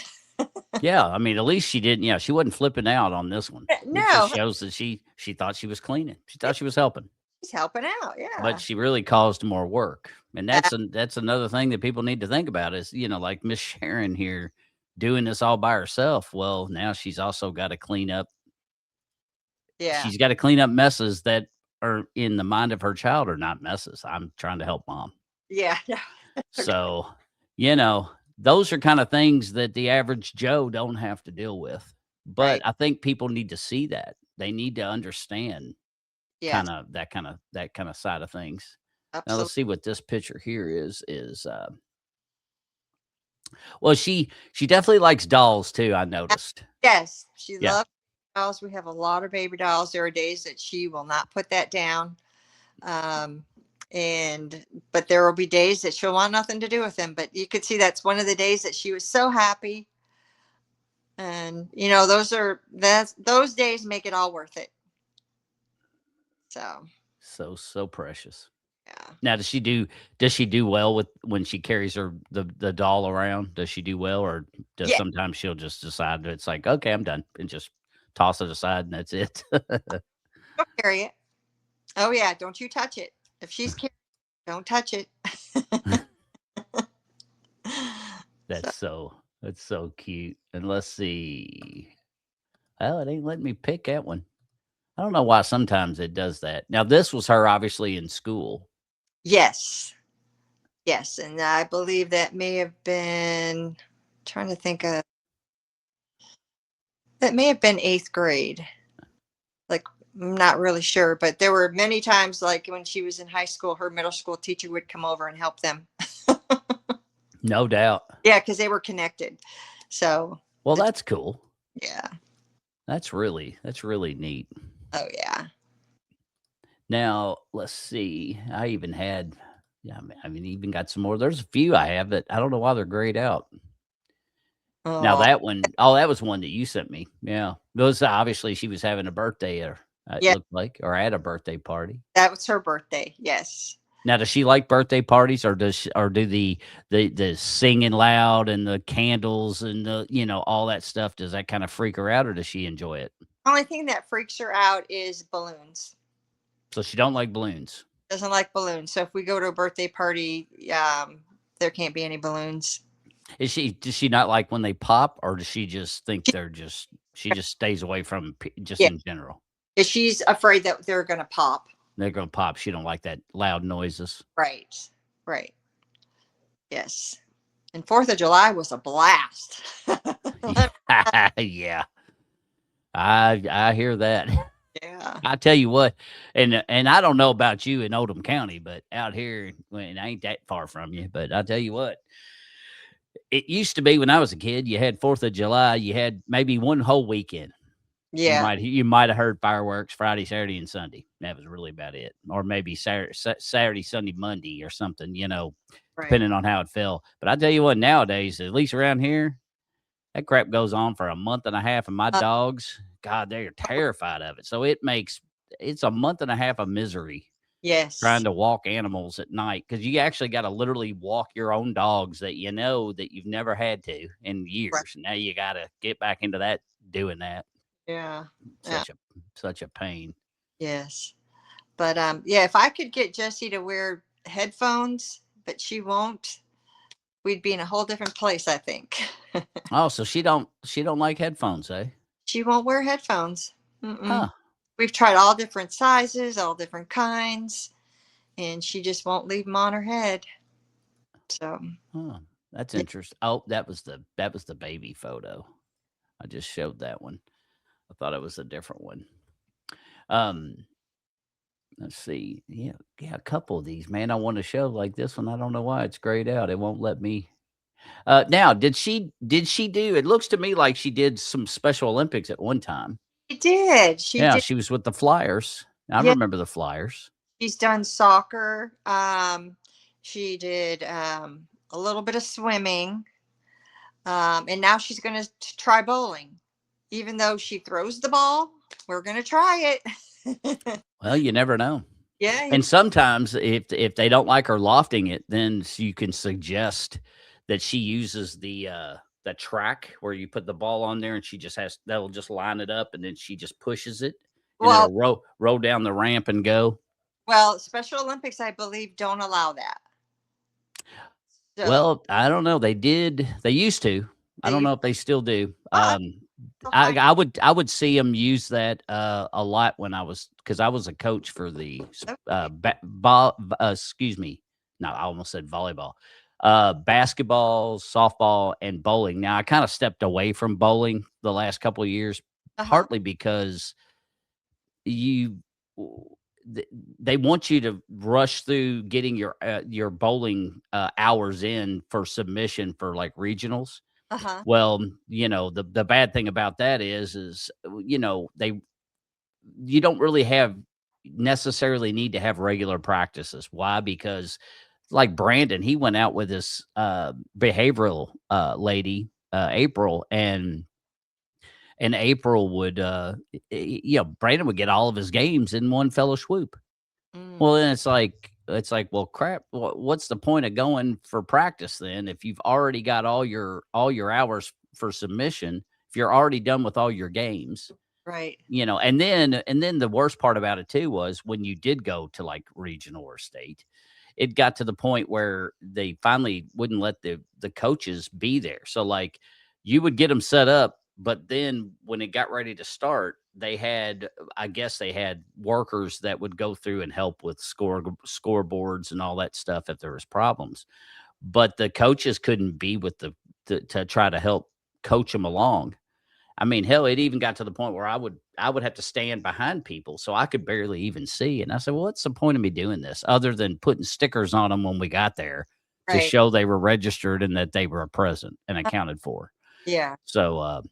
Yeah, I mean, at least she didn't. Yeah, she wasn't flipping out on this one. It just No, shows that she thought she was cleaning. She thought she was helping. She's helping out. but Yeah. she really caused more work. And Yeah. that's another thing that people need to think about is, like Miss Sharon here doing this all by herself. Well, now she's also got to clean up. Yeah. She's got to clean up messes that are in the mind of her child are not messes. I'm trying to help mom. Yeah. So, those are kind of things that the average Joe don't have to deal with. But Right. I think people need to see that. They need to understand Yes. that kind of side of things. Now Absolutely. let's see what this picture here is. Well, she definitely likes dolls too. I noticed. Yes. She Yeah. loves dolls. We have a lot of baby dolls. There are days that she will not put that down. But there will be days that she'll want nothing to do with them. But you could see that's one of the days that she was so happy. And those days make it all worth it. So precious. Yeah. Now, does she do well with when she carries the doll around? Does she do well, or does Yeah. sometimes she'll just decide that it's like, okay, I'm done, and just toss it aside and that's it? Don't carry it. Oh yeah, don't you touch it. If she's carrying it, don't touch it. That's so cute. And let's see. Oh, it ain't letting me pick that one. I don't know why sometimes it does that. Now, this was her obviously in school. Yes. Yes. And I believe that may have been trying to think of that may have been 8th grade. Like, I'm not really sure, but there were many times like when she was in high school, her middle school teacher would come over and help them. No doubt. Yeah, because they were connected. So Well, that's cool. yeah. That's really neat. Oh yeah. Now, let's see. I even had, even got some more. There's a few I have that I don't know why they're grayed out. Now Oh, that one, that was one that you sent me. Yeah, those obviously she was having a birthday, or it yeah, looked like, or at a birthday party. that was her birthday. Yes. Now, does she like birthday parties, or do the singing loud and the candles and the all that stuff? Does that kind of freak her out, or does she enjoy it? Only thing that freaks her out is balloons. So she don't like balloons. Doesn't like balloons. So if we go to a birthday party, there can't be any balloons. Does she not like when they pop, or does she just think she just stays away from just Yeah. in general? She's afraid that they're going to pop. They're gonna pop. She don't like that loud noises. Right. Right. Yes. And 4th of July was a blast. Yeah, I hear that. Yeah. I tell you what, and I don't know about you in Oldham County, but out here, I ain't that far from you. But I tell you what, it used to be when I was a kid. You had 4th of July. You had maybe one whole weekend. Yeah. You might have heard fireworks Friday, Saturday, and Sunday. That was really about it, or maybe Saturday, Sunday, Monday, or something. Right. Depending on how it fell. But I tell you what, nowadays, at least around here, that crap goes on for a month and a half, and my dogs, God, they're terrified of it. So it's a month and a half of misery Yes. trying to walk animals at night, because you actually got to literally walk your own dogs that that you've never had to in years. Right. Now you got to get back into that, doing that. Yeah. Such a pain. Yes. But yeah, if I could get Jessie to wear headphones, but she won't, we'd be in a whole different place, I think. Oh, so she don't like headphones, eh? She won't wear headphones. Mm-mm. Huh. We've tried all different sizes, all different kinds, and she just won't leave them on her head. So That's interesting. Oh, that was the baby photo. I just showed that one. I thought it was a different one. Let's see. Yeah, a couple of these, man. I want to show like this one. I don't know why it's grayed out. It won't let me. Now, did she do? It looks to me like she did some Special Olympics at one time. she did. She Yeah, did. she was with the Flyers. I Yeah. remember the Flyers. She's done soccer. She did a little bit of swimming. And now she's going to try bowling. Even though she throws the ball, we're going to try it. Well, you never know. Yeah. And sometimes if they don't like her lofting it, then you can suggest that she uses the track where you put the ball on there, and that'll just line it up, and then she just pushes it, and Well, it'll roll down the ramp and go. Well, Special Olympics, I believe, don't allow that. So Well, I don't know. They did. They used to. I don't they, know if they still do. I still I, find, I would see them use that a lot when because I was a coach for the okay. excuse me, no, I almost said volleyball, basketball, softball, and bowling. Now I kind of stepped away from bowling the last couple of years, Uh-huh. partly because you th- they want you to rush through getting your bowling hours in for submission for like regionals. Uh-huh. Well, the bad thing about that is they you don't really have necessarily need to have regular practices. Why? Because like Brandon, he went out with this behavioral lady, April, and April would Brandon would get all of his games in one fell swoop. Mm, Well, then it's like, well, crap. What's the point of going for practice then if you've already got all your hours for submission? If you're already done with all your games, right. and then the worst part about it too was when you did go to like regional or state, it got to the point where they finally wouldn't let the coaches be there. So like you would get them set up, but then when it got ready to start, I guess they had workers that would go through and help with scoreboards and all that stuff if there was problems. But the coaches couldn't be with to try to help coach them along. I mean, hell, it even got to the point where I would have to stand behind people so I could barely even see. And I said, well, what's the point of me doing this other than putting stickers on them when we got there to Right. show they were registered and that they were present and accounted for? Yeah. So,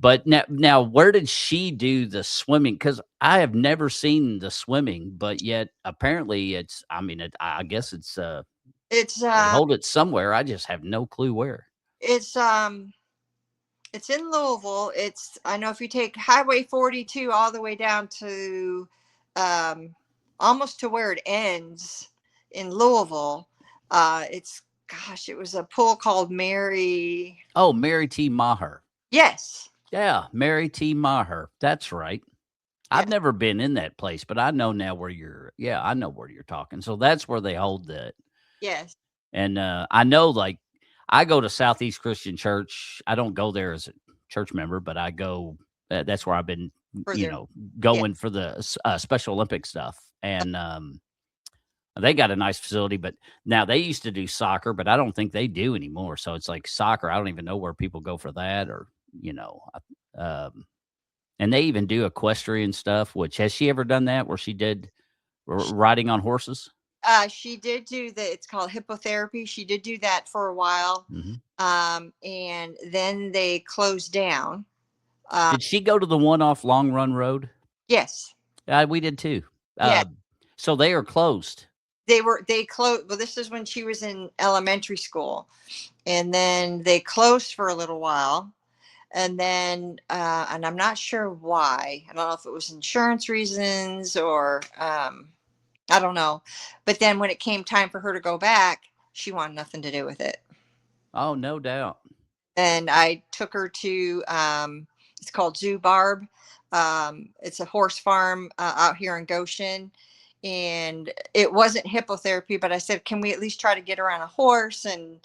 but now, where did she do the swimming? Because I have never seen the swimming, but yet apparently it's. I mean, I guess It's they hold it somewhere. I just have no clue where. it's um it's in Louisville. I know if you take Highway 42 all the way down to um almost to where it ends in Louisville, it's gosh, it was a pool called Mary. Oh, Mary T. Maher. Yes. Yeah, Mary T. Maher. That's right. I've Yes. never been in that place, but I know now where I know where you're talking. So that's where they hold that. Yes. And I know, like, I go to Southeast Christian Church. I don't go there as a church member, but I go. That's where I've been, For their yeah. going for the Special Olympic stuff. And they got a nice facility. But now they used to do soccer, but I don't think they do anymore. So it's like soccer. I don't even know where people go for that, or um, and they even do equestrian stuff. Which has she ever done that? Where she did riding on horses? She did do it's called hippotherapy. She did do that for a while. Hmm. And then they closed down. Uh, Did she go to the one off Long Run Road? yes. We did too. Yeah. So they are closed. They closed. Well, this is when she was in elementary school. And then they closed for a little while. And then, and I'm not sure why. I don't know if it was insurance reasons or I don't know. But then when it came time for her to go back, she wanted nothing to do with it. Oh, no doubt. And I took her to it's called Zoo Barb. It's a horse farm out here in Goshen, and it wasn't hippotherapy, but I said, can we at least try to get her on a horse? And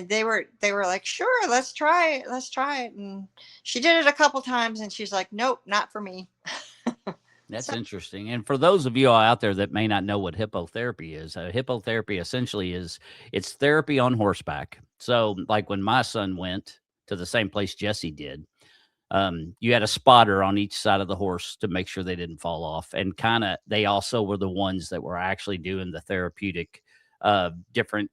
they were like, sure, let's try it. And she did it a couple times, and she's like, nope, not for me. That's So, interesting. And for those of you out there that may not know what hippotherapy is, hippotherapy essentially it's therapy on horseback. So like when my son went to the same place Jessie did, you had a spotter on each side of the horse to make sure they didn't fall off. And they also were the ones that were actually doing the therapeutic, different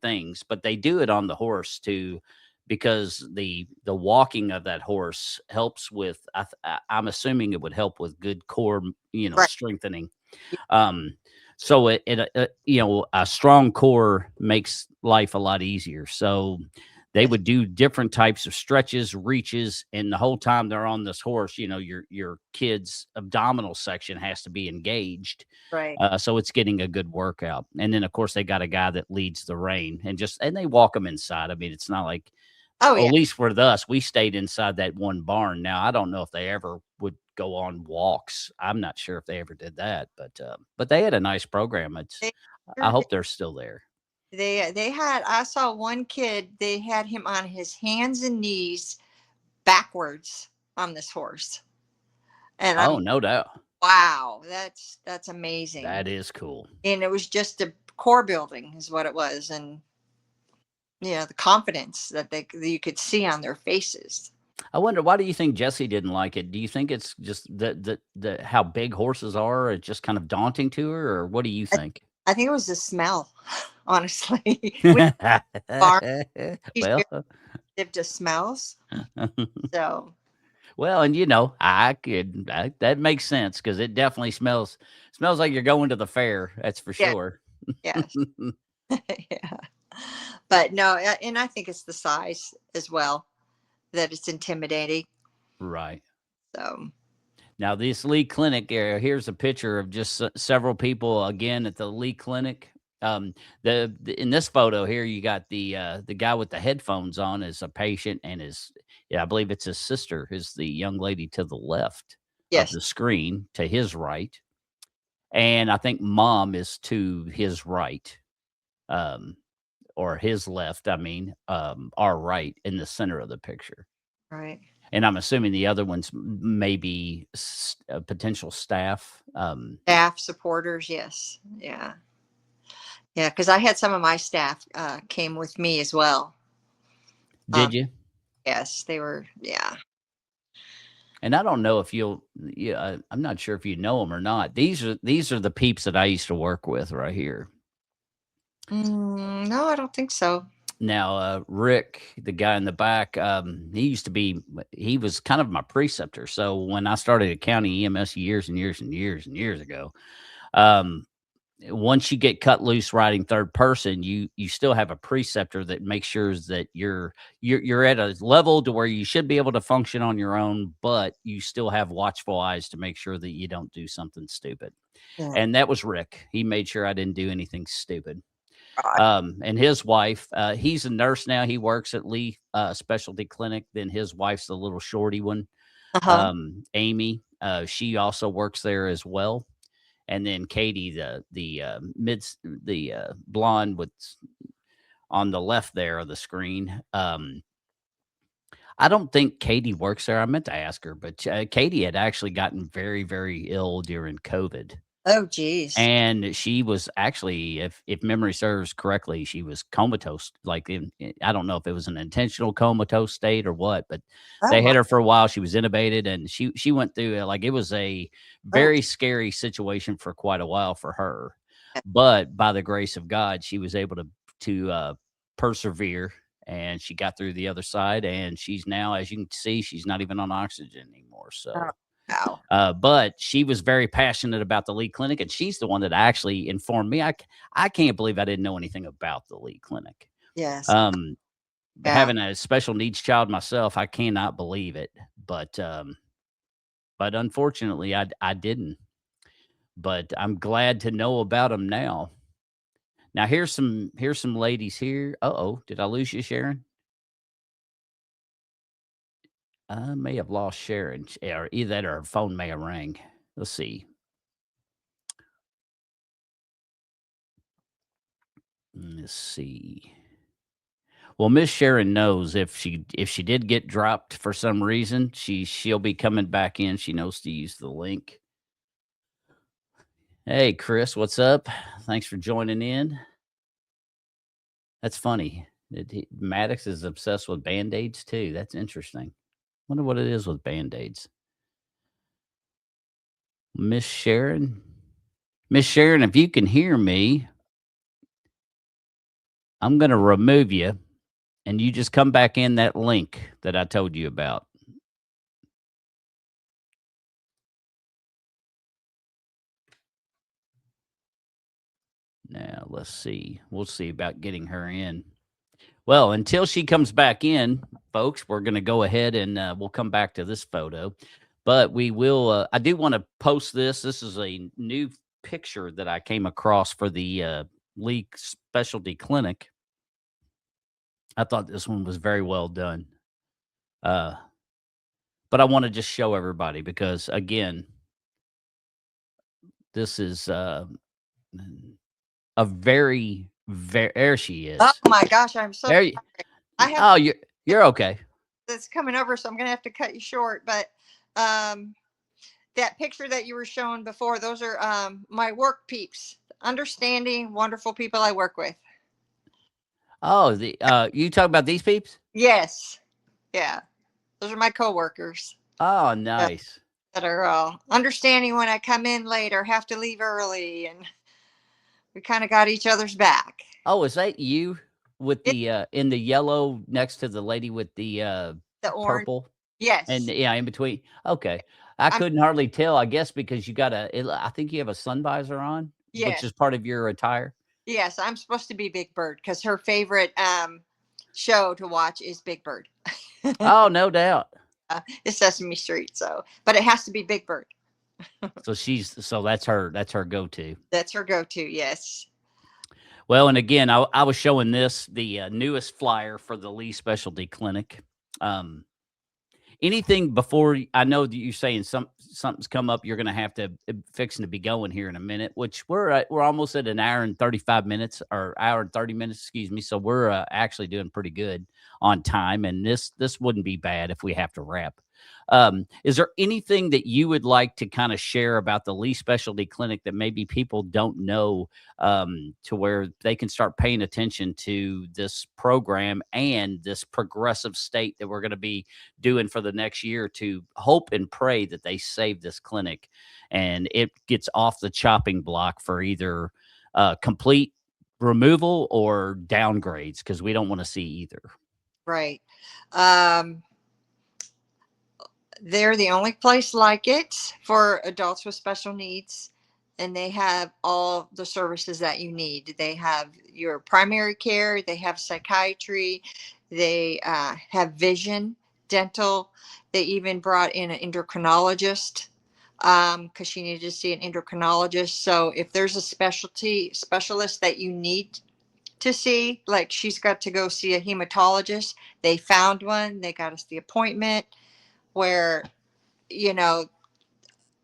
things, but they do it on the horse too, because the walking of that horse helps with, I'm assuming it would help with good core, right. strengthening. So a strong core makes life a lot easier. So they would do different types of stretches, reaches, and the whole time they're on this horse, your kid's abdominal section has to be engaged. Right. So it's getting a good workout. And then of course they got a guy that leads the rein and they walk them inside. I mean, it's not like Oh Or yeah. at least with us, we stayed inside that one barn. Now, I don't know if they ever would go on walks. I'm not sure if they ever did that, but they had a nice program. They I sure did. hope they're still there. They had, I saw one kid, they had him on his hands and knees backwards on this horse. And Oh, I'm, no doubt. wow, that's amazing. That is cool. And it was just a core building is what it was. And the confidence that you could see on their faces. I wonder, why do you think Jessie didn't like it? Do you think it's just the how big horses are? It's just kind of daunting to her, or what do you I, think? I think it was the smell, honestly. With farm, she's very Well, sensitive to smells. So well, and that makes sense because it definitely smells like you're going to the fair. That's for yeah, sure. yes. Yeah. But no, and I think it's the size as well that it's intimidating. Right. So Now, this Lee Clinic, here's a picture of just several people again at the Lee Clinic. In this photo here, you got the guy with the headphones on as a patient, and I believe it's his sister, is the young lady to the left of yes, the screen to his right, and I think mom is to his right, um, or his left. I mean, our right in the center of the picture. right. And I'm assuming the other ones maybe potential staff. Staff supporters, yes, yeah, yeah. Because I had some of my staff came with me as well. Did you? Yes, they were. Yeah. And I don't know if yeah, I'm not sure if you know them or not. These are the peeps that I used to work with right here. No, I don't think so. Now, Rick, the guy in the back, he was kind of my preceptor. So when I started at county EMS years and years and years and years ago, um, once you get cut loose riding third person, you still have a preceptor that makes sure that you're at a level to where you should be able to function on your own, but you still have watchful eyes to make sure that you don't do something stupid. Yeah. And that was Rick. He made sure I didn't do anything stupid. God. And his wife, he's a nurse now. He works at Lee Specialty Clinic. Then his wife's the little shorty one, Uh-huh. Amy. She also works there as well. And then Katie, the blonde with on the left there of the screen. I don't think Katie works there. I meant to ask her, but Katie had actually gotten very, very ill during COVID. Oh, geez. And she was actually, if memory serves correctly, she was comatose. Like I don't know if it was an intentional comatose state or what, but Oh, they my. had her for a while. She was intubated, and she went through like it was a Oh, very scary situation for quite a while for her. But by the grace of God, she was able to persevere, and she got through the other side. And she's now, as you can see, she's not even on oxygen anymore. oh, So. wow. But she was very passionate about the Lee Clinic, and she's the one that actually informed me. I can't believe I didn't know anything about the Lee Clinic. Yes. Um, Yeah. Having a special needs child myself, I cannot believe it. But unfortunately, I didn't. But I'm glad to know about them now. Now here's some ladies here. Uh-oh, did I lose you, Sharon? I may have lost Sharon, or either that or her phone may have rang. Let's see. Let's see. Well, Miss Sharon knows if she did get dropped for some reason, she'll be coming back in. She knows to use the link. Hey, Chris, what's up? Thanks for joining in. That's funny. Maddox is obsessed with Band-Aids too. That's interesting. Wonder what it is with Band-Aids. Miss Sharon. Miss Sharon, if you can hear me, I'm going to remove you, and you just come back in that link that I told you about. Now, let's see. We'll see about getting her in. Well, until she comes back in, folks, we're going to go ahead and we'll come back to this photo. But we will, I do want to post this. This is a new picture that I came across for the Lee Specialty Clinic. I thought this one was very well done. Uh, but I want to just show everybody because, again, this is a very there she Oh is. my gosh, I'm so There you I have oh, you're okay. that's coming over, so I'm gonna have to cut you short. But um, that picture that you were showing before, those are my work peeps, understanding, wonderful people I work with. Oh, you talk about these peeps? Yes, yeah, those are my coworkers. Oh, Yeah, nice. that are understanding when I come in late or have to leave early, and we kind of got each other's back. Oh, is that you with It, the, in the yellow next to the lady with the, the orange, purple? And yes, yeah, in between. Okay. I I'm couldn't hardly tell, I guess, because you got I think you have a sun visor on, which yes, is part of your attire. yes, I'm supposed to be Big Bird because her favorite show to watch is Big Bird. Oh, no doubt. It's Sesame Street, so but it has to be Big Bird. So that's her go-to. That's her go-to. Yes. Well, and again, I was showing this, the, newest flyer for the Lee Specialty Clinic. Um, Anything before I know that you're saying something's come up, you're gonna have to fixing to be going here in a minute, which we're almost at an hour and 35 minutes or hour and 30 minutes, excuse me. So we're actually doing pretty good on time, and this wouldn't be bad if we have to wrap. Is there anything that you would like to kind of share about the Lee Specialty Clinic that maybe people don't know, to where they can start paying attention to this program and this progressive state that we're going to be doing for the next year to hope and pray that they save this clinic and it gets off the chopping block for either complete removal or downgrades because we don't want to see either. Right. Um, they're the only place like it for adults with special needs, and they have all the services that you need. They have your primary care, they have psychiatry, they have vision, dental. They even brought in an endocrinologist because she needed to see an endocrinologist. So if there's a specialist that you need to see, like she's got to go see a hematologist, they found one, they got us the appointment where you know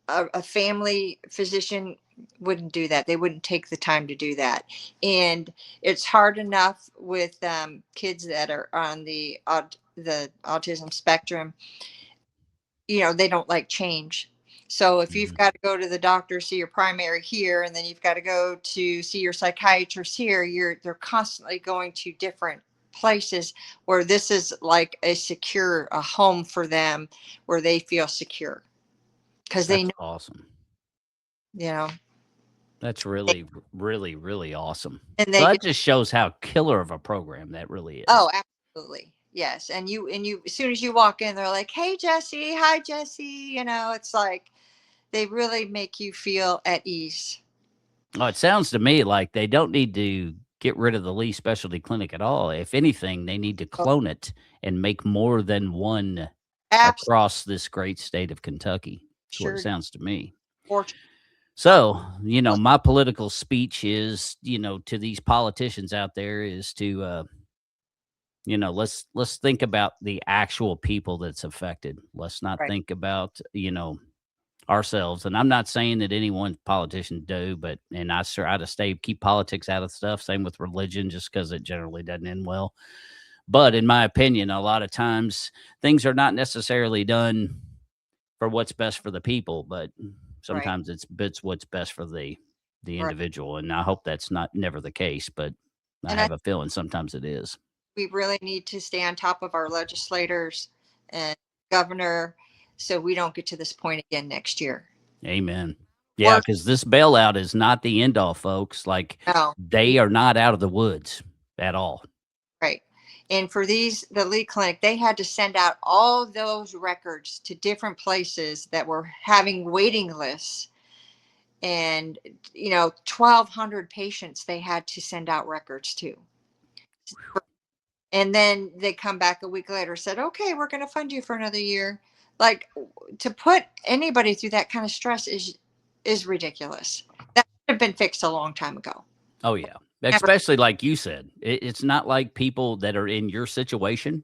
a family physician wouldn't do that. They wouldn't take the time to do that. And it's hard enough with kids that are on the autism spectrum. They don't like change. So if you've Mhm. got to go to the doctor, see your primary here, and then you've got to go to see your psychiatrist here, they're constantly going to different places where this is like a home for them where they feel secure because they That's know, awesome. you know, That's they, really, really, really awesome. and Well, they that just, just shows how killer of a program that really oh, is. absolutely. Yes. And you, as soon as you walk in, they're like, hey, Jessie, hi, Jessie. It's like they really make you feel at ease. Oh, it sounds to me like they don't need to get rid of the Lee Specialty Clinic at all. If anything, they need to Oh, clone it and make more than one absolutely. across this great state of Kentucky. That's what it Sure. sounds to me. Fortunate. So, my political speech is, to these politicians out there is to, let's think about the actual people that's affected. Let's not Right. think about, ourselves. And I'm not saying that any one politician do, but and I try to keep politics out of stuff. Same with religion, just because it generally doesn't end well. But in my opinion, a lot of times things are not necessarily done for what's best for the people, but Right. sometimes it's what's best for the Right. individual. And I hope that's not never the case, but I And I have a feeling sometimes it is. we really need to stay on top of our legislators and governor so we don't get to this point again next year. Amen. Yeah, Work. because this bailout is not the end all, folks. Like No. they are not out of the woods at all. Right. And for the Lee Clinic, they had to send out all those records to different places that were having waiting lists. And, 1,200 patients they had to send out records to. And then they come back a week later, said, okay, we're going to fund you for another year. Like to put anybody through that kind of stress is ridiculous. That should have been fixed a long time ago. Oh yeah. Never. Especially like you said, it's not like people that are in your situation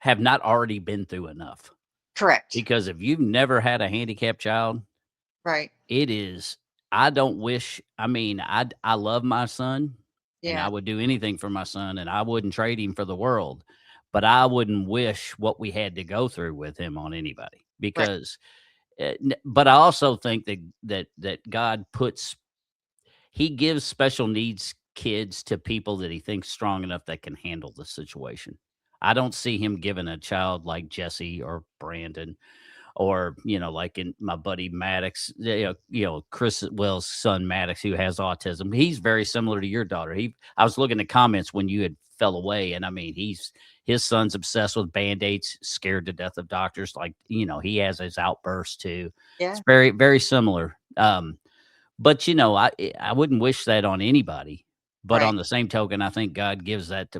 have not already been through enough. Correct. Because if you've never had a handicapped child, Right. it is. I don't wish. I mean, I love my son, and I Yeah. would do anything for my son, and I wouldn't trade him for the world. But I wouldn't wish what we had to go through with him on anybody Right. because. But I also think that God puts he gives special needs kids to people that he thinks strong enough that can handle the situation. I don't see him giving a child like Jessie or Brandon or like in my buddy Maddox, Chris Will's son Maddox, who has autism. He's very similar to your daughter. I was looking at comments when you had fell away, and I mean, his son's obsessed with band-aids, scared to death of doctors. Like he has his outbursts too. Yeah. It's very very similar. But I wouldn't wish that on anybody. But Right. on the same token, I think God gives that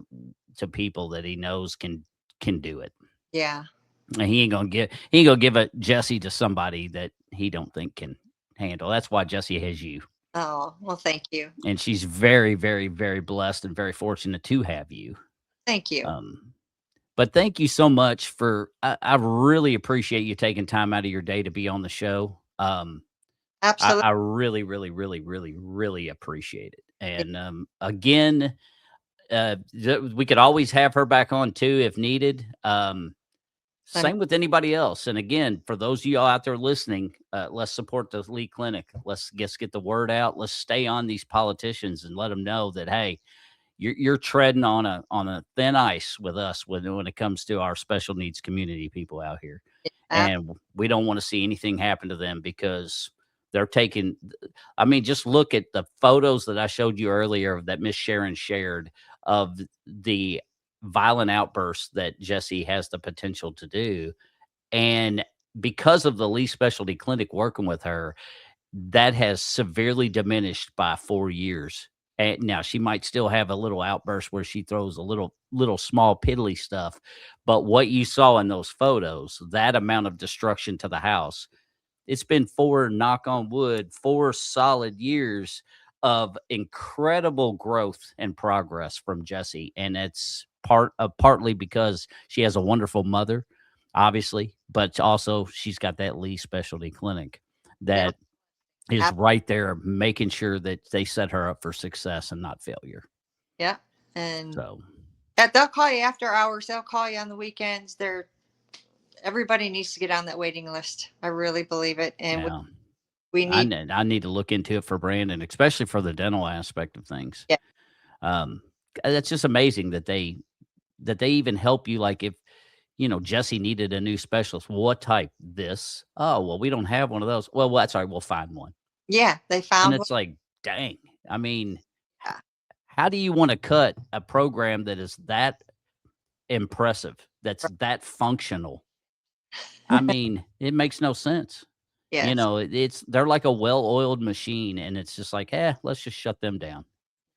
to people that He knows can do it. Yeah. And he ain't gonna give a Jessie to somebody that he don't think can handle. That's why Jessie has you, Oh, well, thank you. and she's very, very, very blessed and very fortunate to have you. Thank you. But thank you so much for. I really appreciate you taking time out of your day to be on the show. Absolutely. I really, really, really, really, really appreciate it. And again, we could always have her back on too if needed. Same with anybody else. And again, for those of y'all out there listening, let's support the Lee Clinic. Let's get the word out. Let's stay on these politicians and let them know that hey, you're treading on a thin ice with us when it comes to our special needs community people out here, and we don't want to see anything happen to them because they're taking. I mean, just look at the photos that I showed you earlier that Miss Sharon shared of the violent outbursts that Jessie has the potential to do. And because of the Lee Specialty Clinic working with her, that has severely diminished by 4 years. And now she might still have a little outburst where she throws a little small piddly stuff. But what you saw in those photos, that amount of destruction to the house, it's been 4, knock on wood, 4 solid years of incredible growth and progress from Jessie. And it's partly because she has a wonderful mother, obviously, but also she's got that Lee Specialty Clinic Yeah. that is Ab- right there making sure that they set her up for success and not failure. Yeah. And So they'll call you after hours. They'll call you on the weekends. Everybody needs to get on that waiting list. I really believe it. And yeah, we need. I need to look into it for Brandon, especially for the dental aspect of things. Yeah. That's just amazing that they even help you. Like if Jessie needed a new specialist, what type? This? Oh well, we don't have one of those. Well, that's all right. We'll find one. Yeah, they And found one. it's like, dang. I mean, Yeah. how do you want to cut a program that is that impressive, that's that functional? I mean, it makes no sense. Yes. They're like a well-oiled machine, and it's just like, let's just shut them down.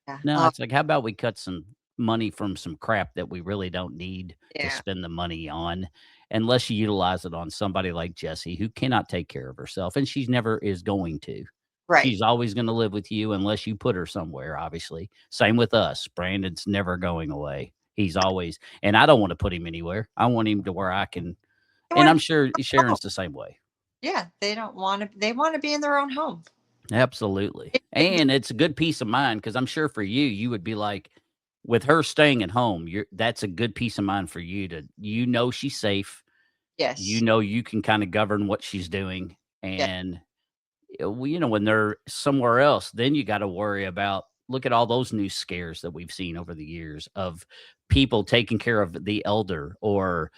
Yeah. No, it's like, how about we cut some money from some crap that we really don't need to Yeah. spend the money on, and let's utilize it on somebody like Jessie who cannot take care of herself, and she's never is going to. Right. She's always going to live with you unless you put her somewhere, obviously. Same with us. Brandon's never going away. He's always, and I don't want to put him anywhere. I want him to where I can, and I'm sure Sharon's the same way. Yeah, they don't want to. They want to be in their own home. Absolutely. And it's a good peace of mind because I'm sure for you, you would be like, with her staying at home, that's a good peace of mind for you to, she's safe. Yes. You can kind of govern what she's doing. And, when they're somewhere else, then you got to worry about, look at all those new scares that we've seen over the years of people taking care of the elder or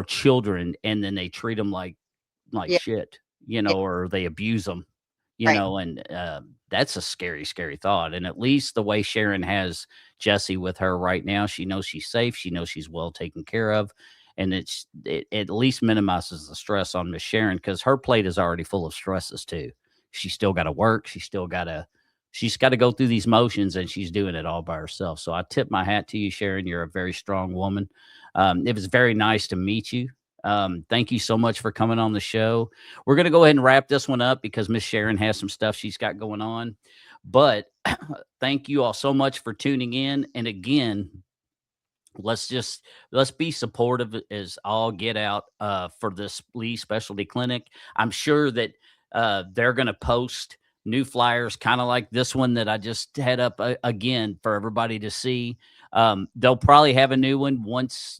children. And then they treat them like Yeah. shit, or they abuse them. Right. And that's a scary, scary thought. And at least the way Sharon has Jessie with her right now, she knows she's safe. She knows she's well taken care of. And it at least minimizes the stress on Miss Sharon because her plate is already full of stresses too. She's still got to work. She's got to go through these motions, and she's doing it all by herself. So I tip my hat to you, Sharon. You're a very strong woman. It was very nice to meet you. Thank you so much for coming on the show. We're going to go ahead and wrap this one up because Miss Sharon has some stuff she's got going on. But thank you all so much for tuning in. And again, let's be supportive as all get out for this Lee Specialty Clinic. I'm sure that they're going to post new flyers, kind of like this one that I just had up again for everybody to see. They'll probably have a new one once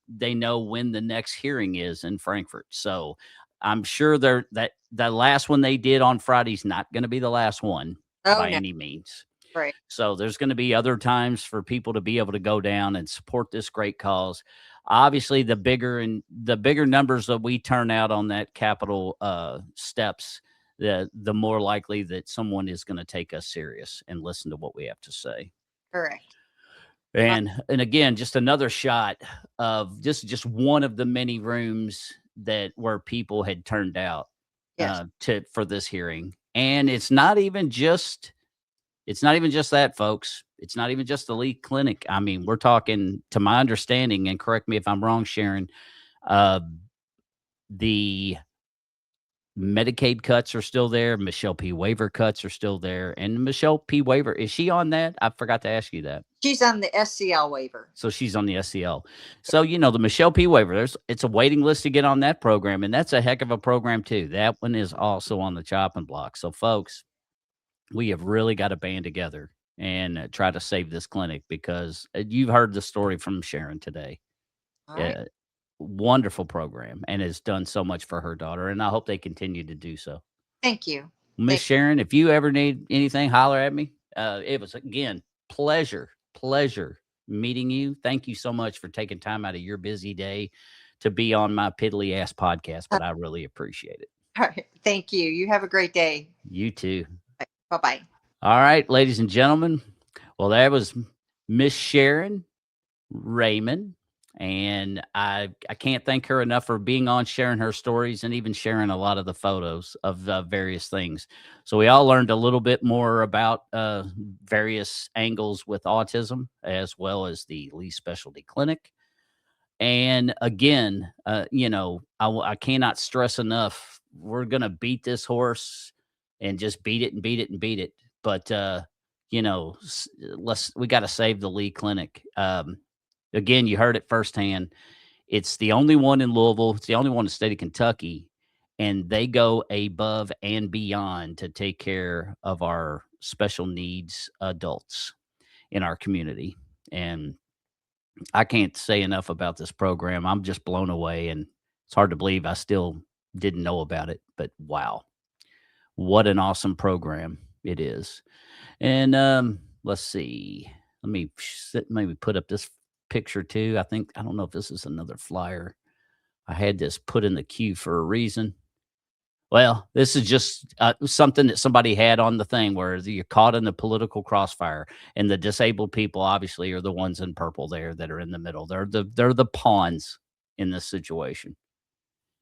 they know when the next hearing is in Frankfurt. So I'm sure that the last one they did on Friday's not going to be the last one Oh, by no. any means. Right. So there's going to be other times for people to be able to go down and support this great cause. Obviously, the bigger numbers that we turn out on that capital steps, the more likely that someone is going to take us serious and listen to what we have to say. Correct. And again, just another shot of just one of the many rooms where people had turned out Yes. for this hearing. And it's not even just that, folks. It's not even just the Lee Clinic. I mean, we're talking, to my understanding, and correct me if I'm wrong, Sharon, the Medicaid cuts are still there. Michelle P. Waiver cuts are still there. And Michelle P. Waiver, is she on that? I forgot to ask you that. She's on the SCL waiver. So she's on the SCL. So, the Michelle P. Waiver, it's a waiting list to get on that program. And that's a heck of a program, too. That one is also on the chopping block. So, folks, we have really got to band together and try to save this clinic, because you've heard the story from Sharon today. All right. Wonderful program, and has done so much for her daughter, and I hope they continue to do so. Thank you. Miss Sharon, if you ever need anything, holler at me. It was, again, pleasure meeting you. Thank you so much for taking time out of your busy day to be on my piddly ass podcast, but I really appreciate it. All right. Thank you. You have a great day. You too. Bye-bye. All right, ladies and gentlemen. Well, that was Miss Sharon Raymond. And I can't thank her enough for being on, sharing her stories, and even sharing a lot of the photos of various things. So we all learned a little bit more about various angles with autism, as well as the Lee Specialty Clinic. And again, I cannot stress enough, we're going to beat this horse and just beat it and beat it and beat it. But, we got to save the Lee Clinic. Again, you heard it firsthand. It's the only one in Louisville. It's the only one in the state of Kentucky. And they go above and beyond to take care of our special needs adults in our community. And I can't say enough about this program. I'm just blown away. And it's hard to believe I still didn't know about it. But wow, what an awesome program it is. And let's see. Let me maybe put up this picture too. I don't know if this is another flyer. I had this put in the queue for a reason. Well, this is just something that somebody had on the thing where you're caught in the political crossfire, and the disabled people obviously are the ones in purple there that are in the middle. They're the pawns in this situation,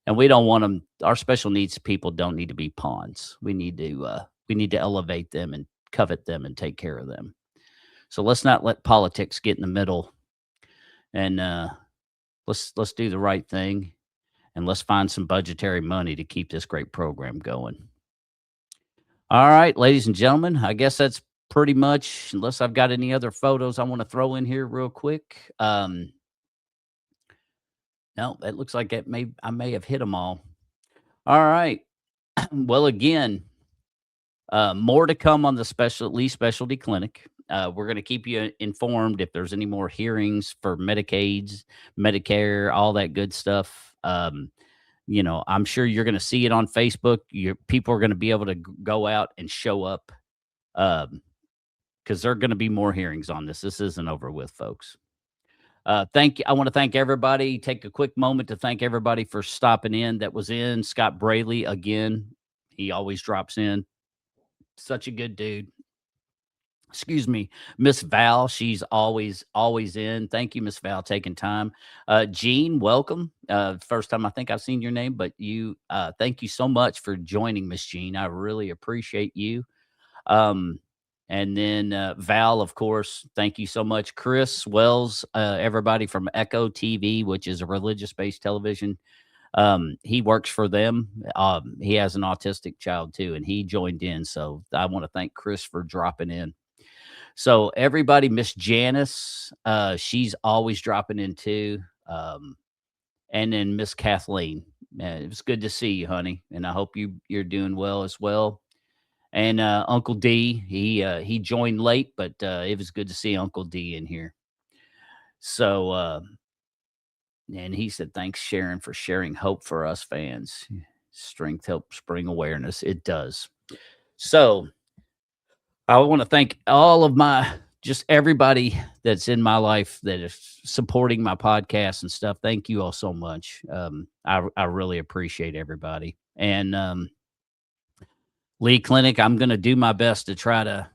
and we don't want them. Our special needs people don't need to be pawns. We need to elevate them and covet them and take care of them. So let's not let politics get in the middle. And let's do the right thing, and let's find some budgetary money to keep this great program going. All right, ladies and gentlemen, I guess that's pretty much, unless I've got any other photos I want to throw in here real quick. No, it looks like I may have hit them all. All right. Well, again, more to come on the Lee Specialty Clinic. We're going to keep you informed if there's any more hearings for Medicaids, Medicare, all that good stuff. I'm sure you're going to see it on Facebook. People are going to be able to go out and show up because there are going to be more hearings on this. This isn't over with, folks. I want to thank everybody. Take a quick moment to thank everybody for stopping in. That was in Scott Braley again. He always drops in. Such a good dude. Excuse me, Miss Val. She's always in. Thank you, Miss Val, taking time. Jean, welcome. First time I think I've seen your name, but thank you so much for joining, Miss Jean. I really appreciate you. And And then Val, of course, thank you so much. Chris Wells, everybody from Echo TV, which is a religious-based television. He works for them. He has an autistic child too, and he joined in. So I want to thank Chris for dropping in. So everybody, Miss Janice, she's always dropping in too. And then Miss Kathleen. It was good to see you, honey, and I hope you're doing well as well. And Uncle D, he joined late, but it was good to see Uncle D in here. So, and he said, "Thanks, Sharon, for sharing hope for us fans. Strength helps bring awareness. It does." So, I want to thank all of just everybody that's in my life that is supporting my podcast and stuff. Thank you all so much. I really appreciate everybody. And Lee Clinic, I'm going to do my best to try to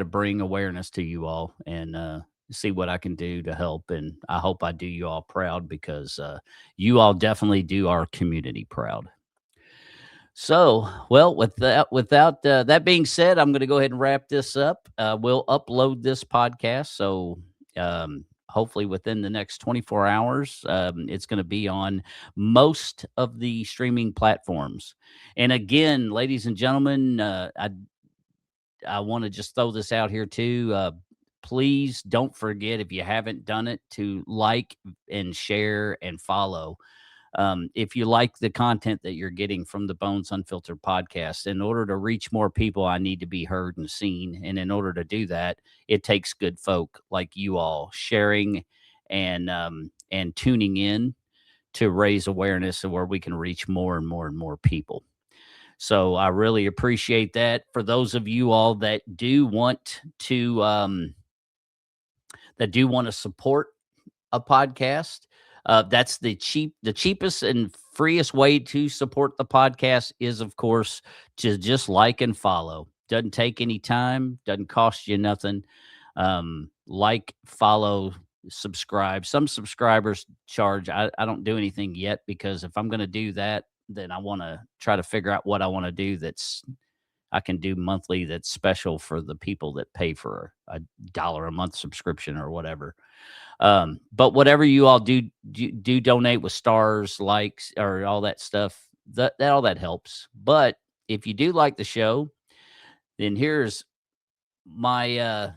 bring awareness to you all and see what I can do to help. And I hope I do you all proud because you all definitely do our community proud. So, well, without that being said, I'm going to go ahead and wrap this up. We'll upload this podcast. So, hopefully within the next 24 hours, it's going to be on most of the streaming platforms. And again, ladies and gentlemen, I want to just throw this out here too. Please don't forget, if you haven't done it, to like and share and follow. If you like the content that you're getting from the Bones Unfiltered podcast, in order to reach more people, I need to be heard and seen. And in order to do that, it takes good folk like you all sharing and tuning in to raise awareness and where we can reach more and more and more people. So I really appreciate that. For those of you all that do want to support a podcast, that's the cheapest and freest way to support the podcast is, of course, to just like and follow. Doesn't take any time, doesn't cost you nothing. Like, follow, subscribe. Some subscribers charge. I don't do anything yet because if I'm going to do that, then I want to try to figure out what I want to do I can do monthly that's special for the people that pay for a $1 a month subscription or whatever. But whatever you all do donate with stars, likes, or all that stuff, that all that helps. But if you do like the show, then here's my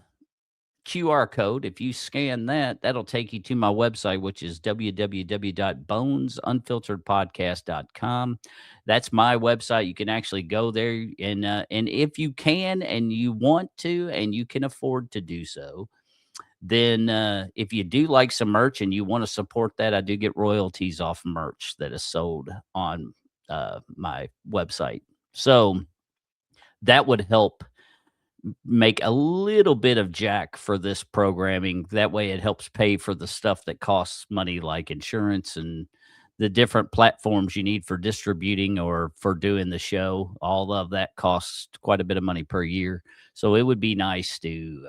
QR code. If you scan that, that'll take you to my website, which is www.bonesunfilteredpodcast.com. That's my website. You can actually go there, and if you can and you want to and you can afford to do so, then if you do like some merch and you want to support that, I do get royalties off merch that is sold on my website. So that would help make a little bit of jack for this programming. That way it helps pay for the stuff that costs money, like insurance and the different platforms you need for distributing or for doing the show. All of that costs quite a bit of money per year. So it would be nice to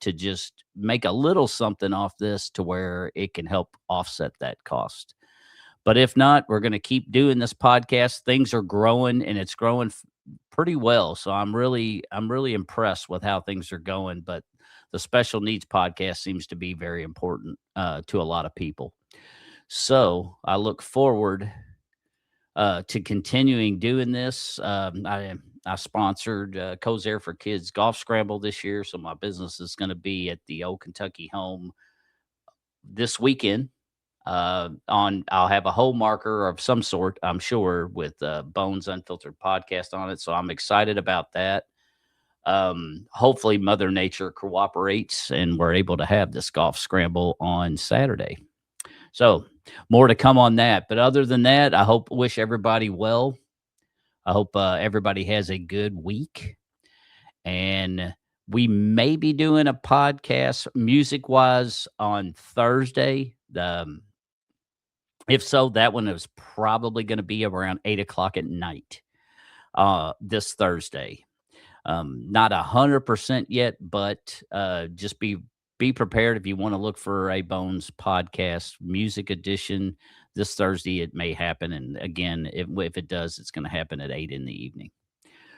just make a little something off this to where it can help offset that cost. But if not, we're going to keep doing this podcast. Things are growing, and it's growing pretty well. So I'm really impressed with how things are going. But the special needs podcast seems to be very important to a lot of people. So I look forward to continuing doing this. I sponsored Co's Air for Kids Golf Scramble this year. So my business is going to be at the Old Kentucky home this weekend. I'll have a hole marker of some sort, I'm sure, with Bones Unfiltered Podcast on it. So I'm excited about that. Hopefully Mother Nature cooperates and we're able to have this golf scramble on Saturday. So more to come on that. But other than that, I wish everybody well. I hope everybody has a good week. And we may be doing a podcast music-wise on Thursday. If so, that one is probably going to be around 8:00 at night this Thursday. Not 100% yet, but just be prepared if you want to look for a Bones podcast music edition this Thursday. It may happen, and again, if it does, it's going to happen at 8 in the evening.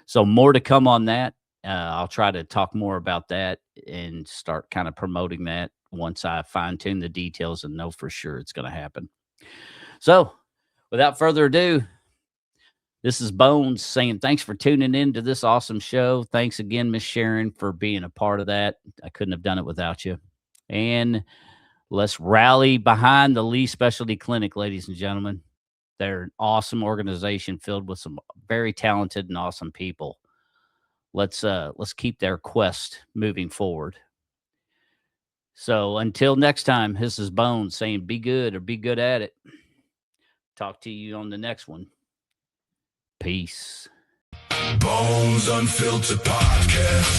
So more to come on that. I'll try to talk more about that and start kind of promoting that once I fine tune the details and know for sure it's going to happen. So without further ado, this is Bones saying thanks for tuning in to this awesome show. Thanks again, Miss Sharon, for being a part of that. I couldn't have done it without you. And let's rally behind the Lee Specialty Clinic, ladies and gentlemen. They're an awesome organization filled with some very talented and awesome people. Let's keep their quest moving forward. So until next time, this is Bones saying be good or be good at it. Talk to you on the next one. Peace. Bones Unfiltered Podcast.